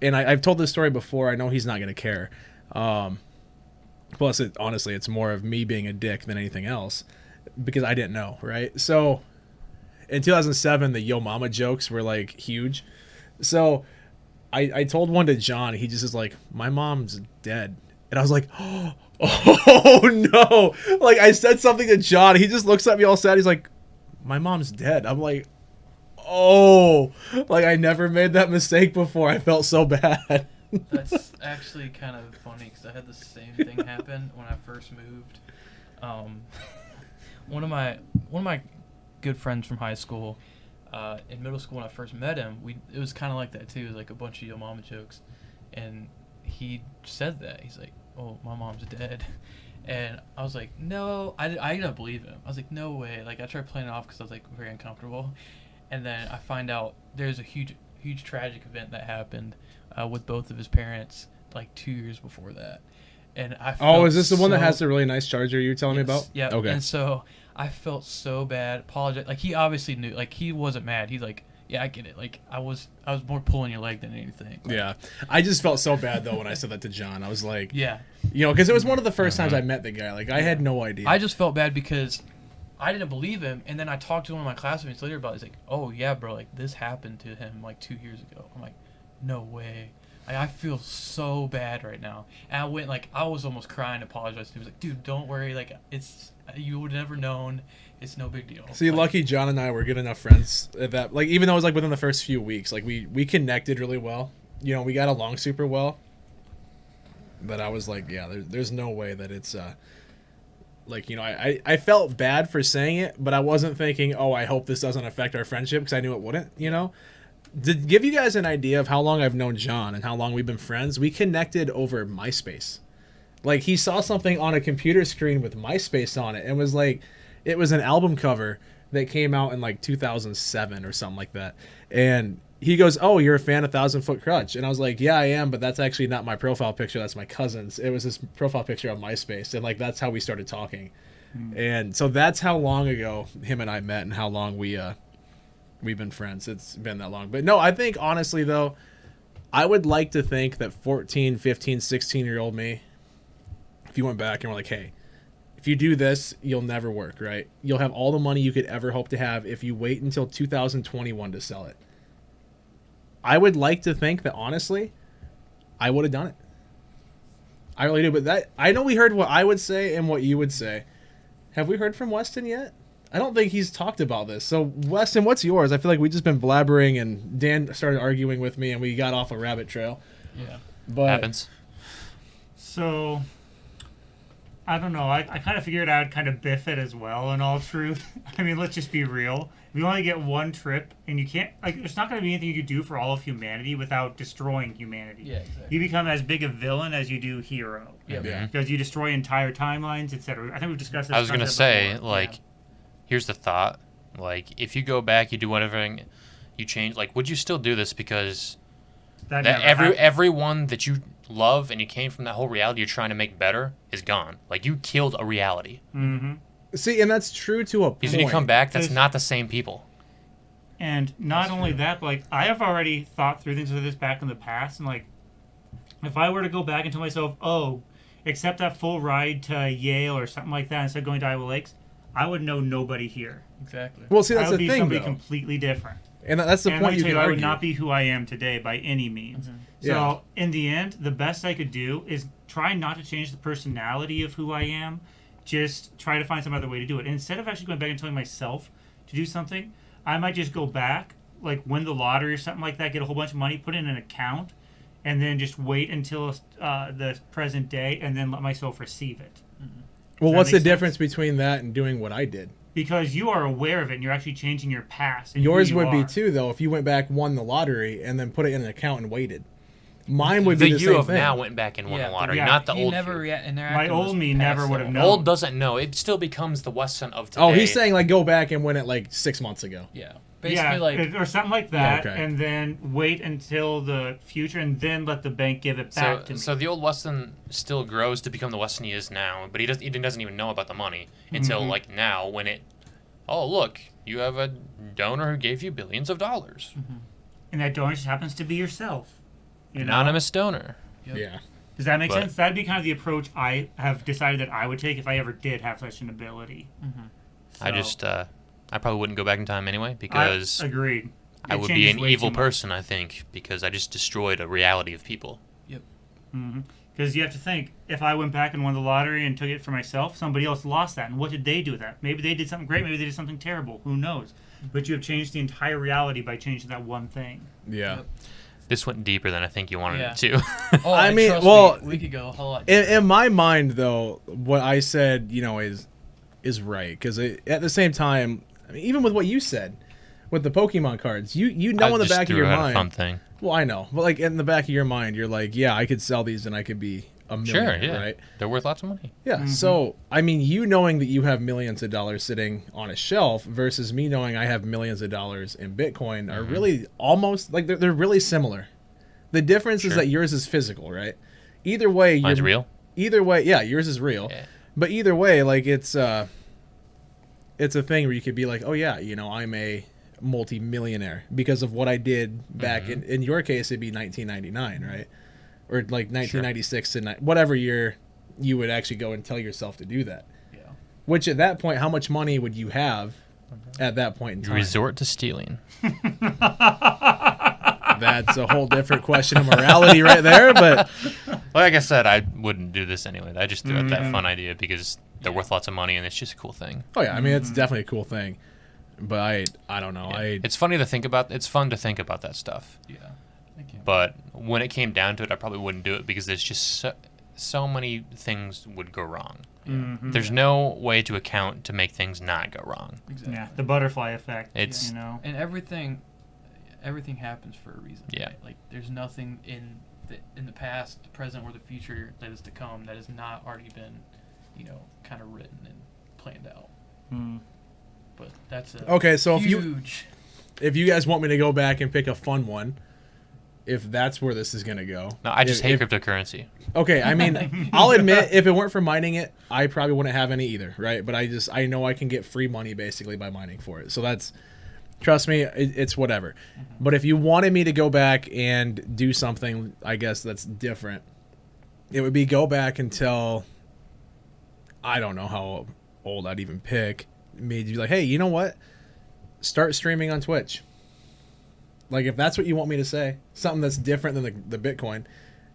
and I've told this story before. I know he's not going to care. Plus, honestly, it's more of me being a dick than anything else because I didn't know, right? So, in 2007, the Yo Mama jokes were like huge. So, I told one to John. He just is like, my mom's dead. And I was like, oh no. Like, I said something to John. He just looks at me all sad. He's like, my mom's dead. I'm like, oh. Like, I never made that mistake before. I felt so bad. That's actually kind of funny because I had the same thing happen when I first moved. One of my good friends from high school, in middle school when I first met him, it was kind of like that too. It was like a bunch of Yo Mama jokes, and he said that he's like, "Oh, my mom's dead," and I was like, "No," I didn't believe him. I was like, "No way!" Like I tried playing it off because I was like very uncomfortable, and then I find out there's a huge tragic event that happened with both of his parents like 2 years before that. And I felt is this the one that has the really nice charger you were telling me about? Yeah. Okay. And so I felt so bad. Apologize. Like he obviously knew. Like he wasn't mad. He's like, yeah, I get it. Like I was more pulling your leg than anything. Like, Yeah. I just felt so bad though when I said that to John. I was like, yeah. you know, because it was one of the first times I met the guy. Like I had no idea. I just felt bad because I didn't believe him, and then I talked to one of my classmates later about it. He's like, oh yeah, bro, like this happened to him like 2 years ago. I'm like, no way. I feel so bad right now. And I went I was almost crying, apologized to him. He was like, dude, don't worry. Like you would have never known. It's no big deal. See, lucky John and I were good enough friends that, like, even though it was like within the first few weeks, like we connected really well. You know, we got along super well. But I was like, yeah, there's no way that it's like, you know, I felt bad for saying it, but I wasn't thinking, oh, I hope this doesn't affect our friendship because I knew it wouldn't. You know. To give you guys an idea of how long I've known John and how long we've been friends, we connected over MySpace. Like, he saw something on a computer screen with MySpace on it and was like, it was an album cover that came out in like 2007 or something like that. And he goes, oh, you're a fan of 1,000 Foot Krutch? And I was like, yeah, I am, but that's actually not my profile picture. That's my cousin's. It was his profile picture on MySpace. And like, that's how we started talking. And so that's how long ago him and I met and how long we've been friends. It's been that long. But no, I think honestly though, I would like to think that 14, 15, 16-year-old me, if you went back and were like, hey, if you do this, you'll never work, right? You'll have all the money you could ever hope to have if you wait until 2021 to sell it. I would like to think that honestly, I would have done it. I really do. But that, I know we heard what I would say and what you would say. Have we heard from Weston yet? I don't think he's talked about this. So, Weston, what's yours? I feel like we've just been blabbering, and Dan started arguing with me, and we got off a rabbit trail. Yeah. But Happens. So, I don't know. I kind of figured I'd kind of biff it as well, in all truth. I mean, let's just be real. We only get one trip, and you can't, like, there's not going to be anything you could do for all of humanity without destroying humanity. Yeah, exactly. You become as big a villain as you do hero. Yeah. Because you destroy entire timelines, etc. I think we've discussed this. I was gonna concept say, before. like, Yeah. here's the thought. Like, if you go back, you do whatever, you change. Like, would you still do this because That that never happened. everyone that you love and you came from that whole reality you're trying to make better is gone. Like, you killed a reality. Mm-hmm. see, and that's true to a point. Because when you come back, that's Because- not the same people. And not only that, but like I have already thought through things like this back in the past, and like if I were to go back and tell myself, oh, accept that full ride to Yale or something like that instead of going to Iowa Lakes, I would know nobody here. Exactly. Well, see, I that's would the be thing, somebody though. completely different. And that's the And let point me you tell can you, I argue. would not be who I am today by any means. So Yeah. in the end, the best I could do is try not to change the personality of who I am. Just try to find some other way to do it. And instead of actually going back and telling myself to do something, I might just go back, like win the lottery or something like that, get a whole bunch of money, put it in an account, and then just wait until the present day and then let myself receive it. Well, that what's the make sense? difference between that and doing what I did? Because you are aware of it and you're actually changing your past. And who Yours you would be are. too, though, if you went back, won the lottery, and then put it in an account and waited. Mine would be The the you same of thing. now went back and won Yeah, the lottery, yeah. not the He old never you. My old me never would have known. Old doesn't know. It still becomes the Weston of today. Oh, he's saying like go back and win it like 6 months ago. Yeah. Basically, like or something like that, Okay. and then wait until the future, and then let the bank give it back to me. So the old Weston still grows to become the Weston he is now, but he doesn't even know about the money until like now when it. Oh look, you have a donor who gave you billions of dollars. And that donor just happens to be yourself. You know? Anonymous donor. Yep. Yeah. Does that make But- sense? That'd be kind of the approach I have decided that I would take if I ever did have such an ability. I So, just I probably wouldn't go back in time anyway because agreed. I It would be changes an way evil too much. person, I think, because I just destroyed a reality of people. Because you have to think, if I went back and won the lottery and took it for myself, somebody else lost that. And what did they do with that? Maybe they did something great. Maybe they did something terrible. Who knows? But you have changed the entire reality by changing that one thing. Yeah. Yep. This went deeper than I think you wanted Yeah. it to. Oh, I and mean, trust well, me, we could go a whole lot. In my mind, though, what I said, is right. Because at the same time, I mean, even with what you said, with the Pokemon cards, you know I in the just back of threw your out mind. a fun thing. Well, I know, but like in the back of your mind, you're like, yeah, I could sell these and I could be a millionaire, Sure, yeah. right? They're worth lots of money. Yeah. So, I mean, you knowing that you have millions of dollars sitting on a shelf versus me knowing I have millions of dollars in Bitcoin are really almost like they're really similar. The difference is Sure. that yours is physical, right? Either way, Mine's real. Either way, yeah, yours is real. Yeah. But either way, like it's a thing where you could be like, oh yeah, I'm a multi-millionaire because of what I did back in your case it'd be 1999, right? Or like 1996 to whatever year you would actually go and tell yourself to do that. Yeah. Which at that point, how much money would you have at that point in You time? resort to stealing. That's a whole different question of morality right there, but Like I said, I wouldn't do this anyway. I just threw out that fun idea because they're worth lots of money and it's just a cool thing. oh yeah, I mean it's definitely a cool thing. But I don't know. Yeah. It's funny to think about. It's fun to think about that stuff. Yeah. Thank you. But when it came down to it, I probably wouldn't do it because there's just so many things would go wrong. There's no way to account to make things not go wrong. Exactly. Yeah, the butterfly effect. It's- you know. And everything happens for a reason. Yeah. Right? Like there's nothing in the past, the present, or the future that is to come that has not already been, kind of written and planned out. But that's a Okay, so huge. if you guys want me to go back and pick a fun one, if that's where this is gonna go. No, I just If- hate cryptocurrency. Okay, I mean, I'll admit if it weren't for mining it, I probably wouldn't have any either, right? But I know I can get free money basically by mining for it. So trust me, it's whatever. But if you wanted me to go back and do something, I guess that's different, it would be go back until I don't know how old I'd even pick. Maybe be like, hey, you know what? Start streaming on Twitch. Like if that's what you want me to say, something that's different than the Bitcoin.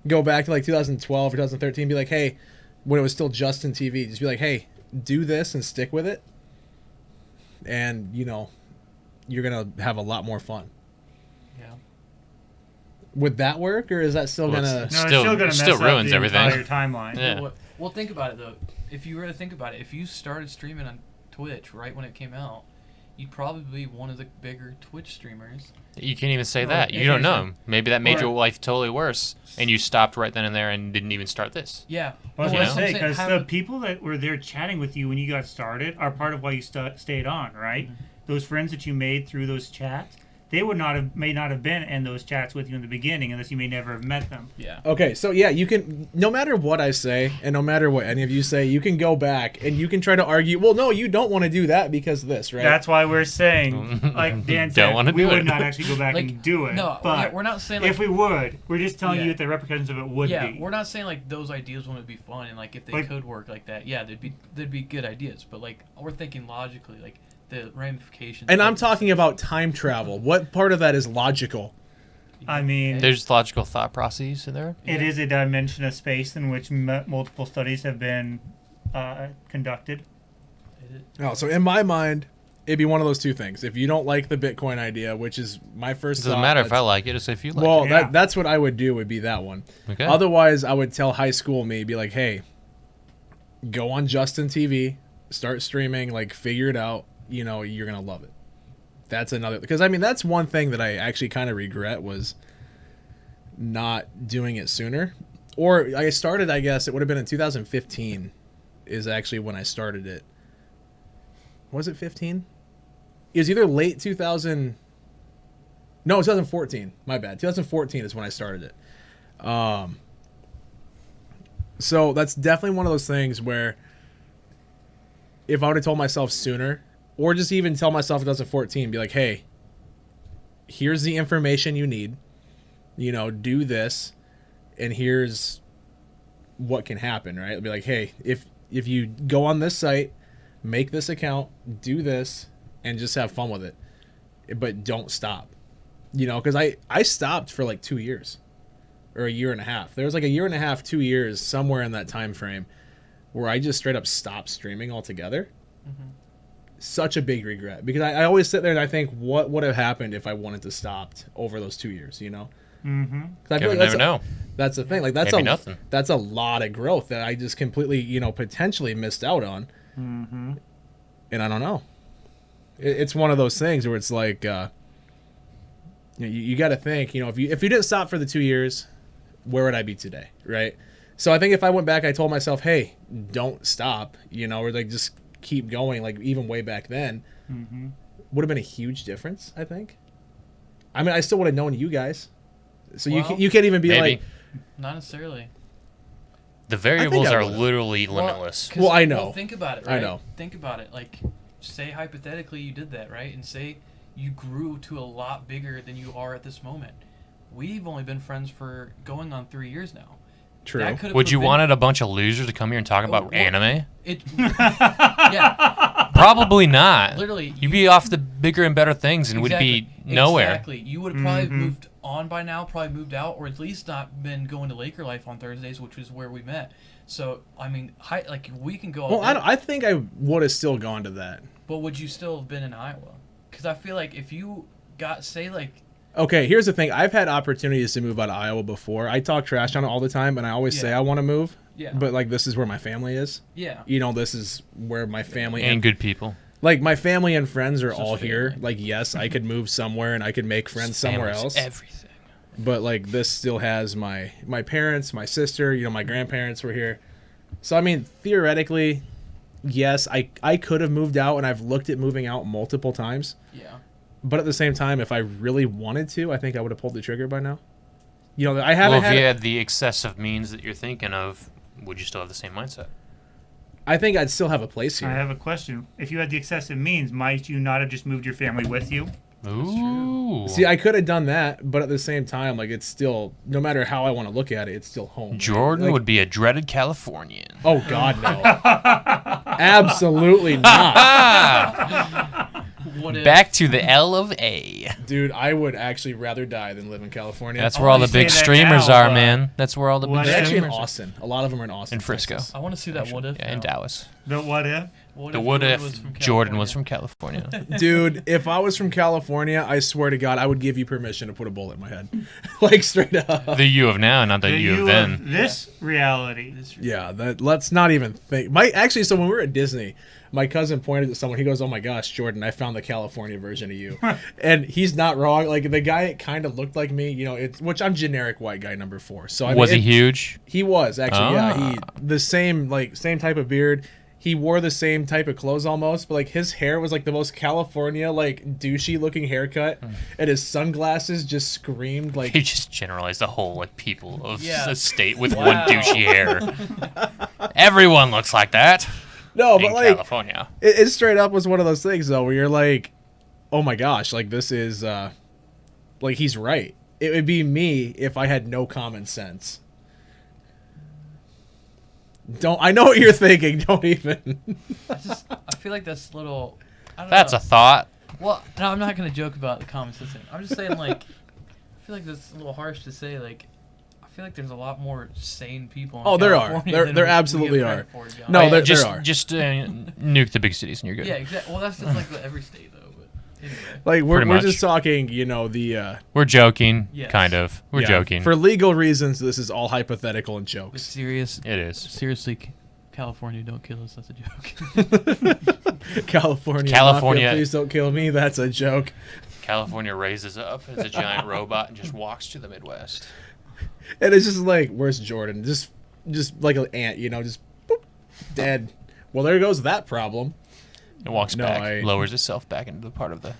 Go back to like 2012 or 2013, be like, hey, when it was still Justin TV, just be like, hey, do this and stick with it. And, you're going to have a lot more fun. Yeah. Would that work, or is that still Well, going No, to... it's Still- still going to still mess ruins up the everything. entire timeline. Yeah. Well, think about it though. If you were to think about it, if you started streaming on Twitch right when it came out, you'd probably be one of the bigger Twitch streamers. You can't even say Or- that. You yeah, don't sure. know. Maybe that made Or- your life totally worse, and you stopped right then and there and didn't even start this. Yeah. Well, I was You going know? to say, I'm saying, because how- the people that were there chatting with you when you got started are part of why you stayed on, right? Those friends that you made through those chats, they may not have been in those chats with you in the beginning unless you may never have met them. Yeah. Okay, so yeah, you can, no matter what I say, and no matter what any of you say, you can go back and you can try to argue, well, no, you don't want to do that because of this, right? That's why we're saying, like Dan Don't said, wanna we do would it. not actually go back Like, and do it. No, but we're not saying like if we would, we're just telling Yeah. you what the repercussions of it would yeah, be. we're not saying like those ideas wouldn't be fun and like if they Like- could work like that, yeah, they'd be good ideas. But like we're thinking logically, like the ramifications. And of I'm this. talking about time travel. What part of that is logical? I mean, There's logical thought processes in there. it is a dimension of space in which multiple studies have been conducted. Oh, so in my mind, it'd be one of those two things. If you don't like the Bitcoin idea, which is my first It doesn't thought, matter if I that's- like it, it's if you like Well, it. Yeah. that's what I would do, would be that one. Okay. Otherwise, I would tell high school me, be like, hey, go on Justin TV, start streaming, like figure it out. You're going to love it. That's another, because I mean, that's one thing that I actually kind of regret was not doing it sooner. Or I started, I guess it would have been in 2015 is actually when I started it. Was it 15? it was either late 2000. No, 2014. My bad. 2014 is when I started it. So that's definitely one of those things where if I would have told myself sooner, or just even tell myself in 2014, be like, hey, here's the information you need, do this, and here's what can happen, right? It'll be like, hey, if you go on this site, make this account, do this, and just have fun with it, but don't stop, because I stopped for like 2 years or a year and a half. There was like a year and a half, 2 years, somewhere in that time frame where I just straight up stopped streaming altogether. Mm-hmm. Such a big regret, because I always sit there and I think, what would have happened if I wanted to stop over those 2 years, Mm-hmm. I feel You like never know. that's the thing. Like Nothing. That's a lot of growth that I just completely, potentially missed out on. Mm-hmm. And I don't know. It's one of those things where it's like, you got to think, if you didn't stop for the 2 years, where would I be today, right? So I think if I went back, I told myself, hey, don't stop, or like just keep going, like even way back then, Mm-hmm. would have been a huge difference, I think. I mean, I still would have known you guys. So Well, you can't even be maybe. like, Not necessarily. The variables I are would've. literally limitless. 'Cause- Well, I know. think about it, I right? know. Think about it. Like, say hypothetically you did that, right? And say you grew to a lot bigger than you are at this moment. We've only been friends for going on 3 years now. true. That could've Would you prevented- wanted a bunch of losers to come here and talk about well, anime? It, yeah, Probably not. literally. You'd be off the bigger and better things and would be nowhere. Exactly. You would have probably Mhm. moved on by now, probably moved out, or at least not been going to Laker Life on Thursdays, which is where we met. So, I mean, we can go. Well, I think I would have still gone to that. But would you still have been in Iowa? Because I feel like if you got, say, like, Okay, here's the thing. I've had opportunities to move out of Iowa before. I talk trash on it all the time, and I always say Yeah. I want to move. Yeah. But, like, this is where my family is. yeah, This is where my family And good people. like, my family and friends are It's all just here. family. Like, yes, I could move somewhere, and I could make friends somewhere Family's else. Everything. But, like, this still has my parents, my sister, my grandparents were here. So, I mean, theoretically, yes, I could have moved out, and I've looked at moving out multiple times. yeah. But at the same time, if I really wanted to, I think I would have pulled the trigger by now. I Well, haven't if you had. had the excessive means that you're thinking of, would you still have the same mindset? I think I'd still have a place I here. have a question. If you had the excessive means, might you not have just moved your family with you? Ooh. See, I could have done that, but at the same time, like, it's still, no matter how I want to look at it, it's still home. right? Jordan Like, would be a dreaded Californian. Oh God, no! Absolutely not, Ah! What if, Back to the L of A. dude. I would actually rather die than live in California. That's I where all wanna the big say that streamers now, are, but man. That's where all the big what They're if- actually in streamers are. Austin. A lot of them are in Austin, In Frisco. Texas. I want to see that what if. Yeah, in now. Dallas. The what if? What The if what Jordan if was from Jordan was California? from California? Dude, if I was from California, I swear to God, I would give you permission to put a bullet in my head, like straight up. The you of now, not the you of then. This reality. Yeah, let's not even think. So when we were at Disney, my cousin pointed at someone. He goes, "Oh my gosh, Jordan, I found the California version of you," and he's not wrong. Like, the guy kind of looked like me, which I'm generic white guy number 4. So I mean, Was he huge? He was actually, yeah. Ah. He the same type of beard. He wore the same type of clothes almost, but like his hair was like the most California like douchey looking haircut, and his sunglasses just screamed like. He just generalized the whole like people of Yeah. the state with Wow. one douchey hair. Everyone looks like that No, in but like California. it straight up was one of those things though, where you're like, oh my gosh, like this is like he's right. It would be me if I had no common sense. I know what you're thinking. Don't even. I feel like that's little. I don't That's know. a thought. Well, no, I'm not gonna joke about the common sense thing. I'm just saying, like, I feel like that's a little harsh to say. Like, I feel like there's a lot more sane people. In Oh, there are. California There than absolutely we give are. credit for, to be No, honest. there just are. just nuke the big cities and you're good. Yeah, exactly. Well, that's just like every state, though. But anyway. Like we're Pretty much. just talking, the We're joking, Yes. kind of. We're yeah, joking. for legal reasons. This is all hypothetical and But jokes. It is. seriously, California, don't kill us. That's a joke. California, California- Mafia, please don't kill me. That's a joke. California raises up as a giant robot and just walks to the Midwest. And it's just like, where's Jordan? Just like an ant, just boop, dead. Well, there goes that problem. It walks No, back, lowers itself back into the part of the.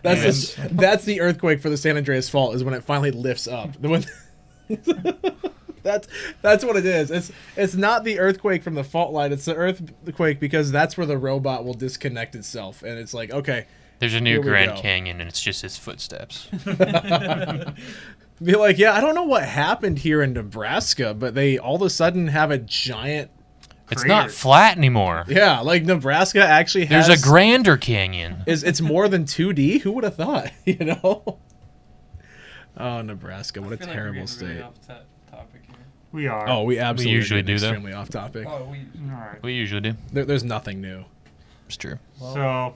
That's the earthquake for the San Andreas Fault is when it finally lifts up. That's what it is. It's not the earthquake from the fault line. It's the earthquake because that's where the robot will disconnect itself, and it's like, okay, There's a new here we Grand go. Canyon, and it's just its footsteps. Be like, yeah, I don't know what happened here in Nebraska, but they all of a sudden have a giant. It's Crater. not flat anymore. Yeah, like Nebraska actually has. There's a grander canyon. It's more than 2D. Who would have thought? You know. Oh, Nebraska! What a terrible state. We are. Oh, we absolutely usually do. do, though. Extremely off topic. All right. We usually do. There's nothing new. It's true. So,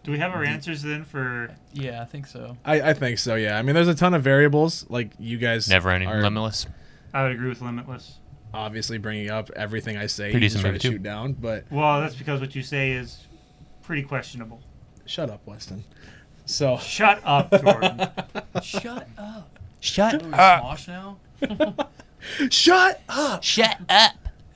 do we have our answers then for? Yeah, I think so. I think so. Yeah. I mean, there's a ton of variables. Like you guys Never ending, are limitless. I would agree with Limitless. obviously bringing up everything I say. Pretty You just try to decent movie, shoot down, but Well, that's because what you say is pretty questionable. shut up, Weston. So Shut up, Jordan. Shut up. Shut Oh, up. Smosh now? shut up. Shut up.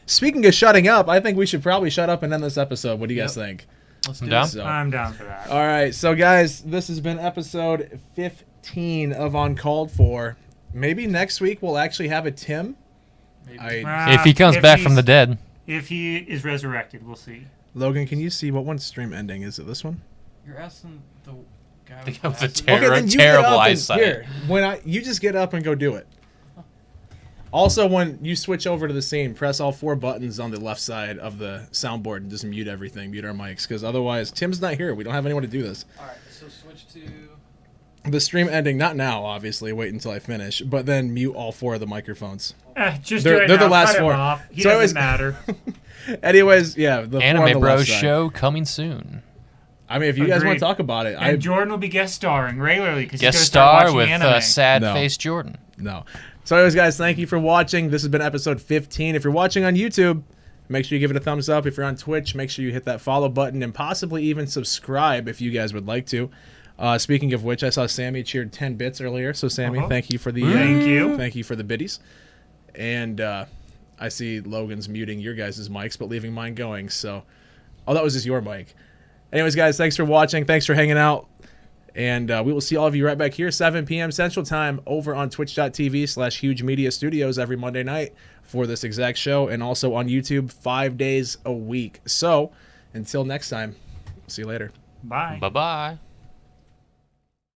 Speaking of shutting up, I think we should probably shut up and end this episode. What do you guys think? Let's I'm do down. it. So, I'm down for that. all right, so guys, this has been episode 15 of Uncalled For. Maybe next week we'll actually have a Tim. If he comes back from the dead. If he is resurrected, we'll see. Logan, can you see what one's stream ending? Is it this one? You're asking the guy The with guy with the glasses. terror. then you terrible get up and- eyesight. Here, you just get up and go do it. Also, when you switch over to the scene, press all 4 buttons on the left side of the soundboard and just mute everything, mute our mics, because otherwise Tim's not here. We don't have anyone to do this. All right, so switch to... The stream ending, not now, obviously. Wait until I finish, but then mute all 4 of the microphones. Just They're- do it they're the now. last Cut him 4. off. He So doesn't anyways- matter. Anyways, yeah, the 4 on Anime the Bros left side. show coming soon. I mean, if you guys want Agreed. to talk about it, And Jordan will be guest starring regularly because Guest he's going to start star watching with anime. sad No. face Jordan. No. So anyways, guys, thank you for watching. This has been episode 15. If you're watching on YouTube, make sure you give it a thumbs up. If you're on Twitch, make sure you hit that follow button and possibly even subscribe if you guys would like to. Speaking of which, I saw Sammy cheered 10 bits earlier. So Sammy, Uh-huh. thank you for the Thank you. Thank you for the biddies. And I see Logan's muting your guys' mics but leaving mine going. So oh, that was just your mic. Anyways, guys, thanks for watching. Thanks for hanging out. And we will see all of you right back here, 7 p.m. Central Time, over on twitch.tv/Huge Media Studios every Monday night for this exact show, and also on YouTube 5 days a week. So, until next time, see you later. Bye. Bye-bye.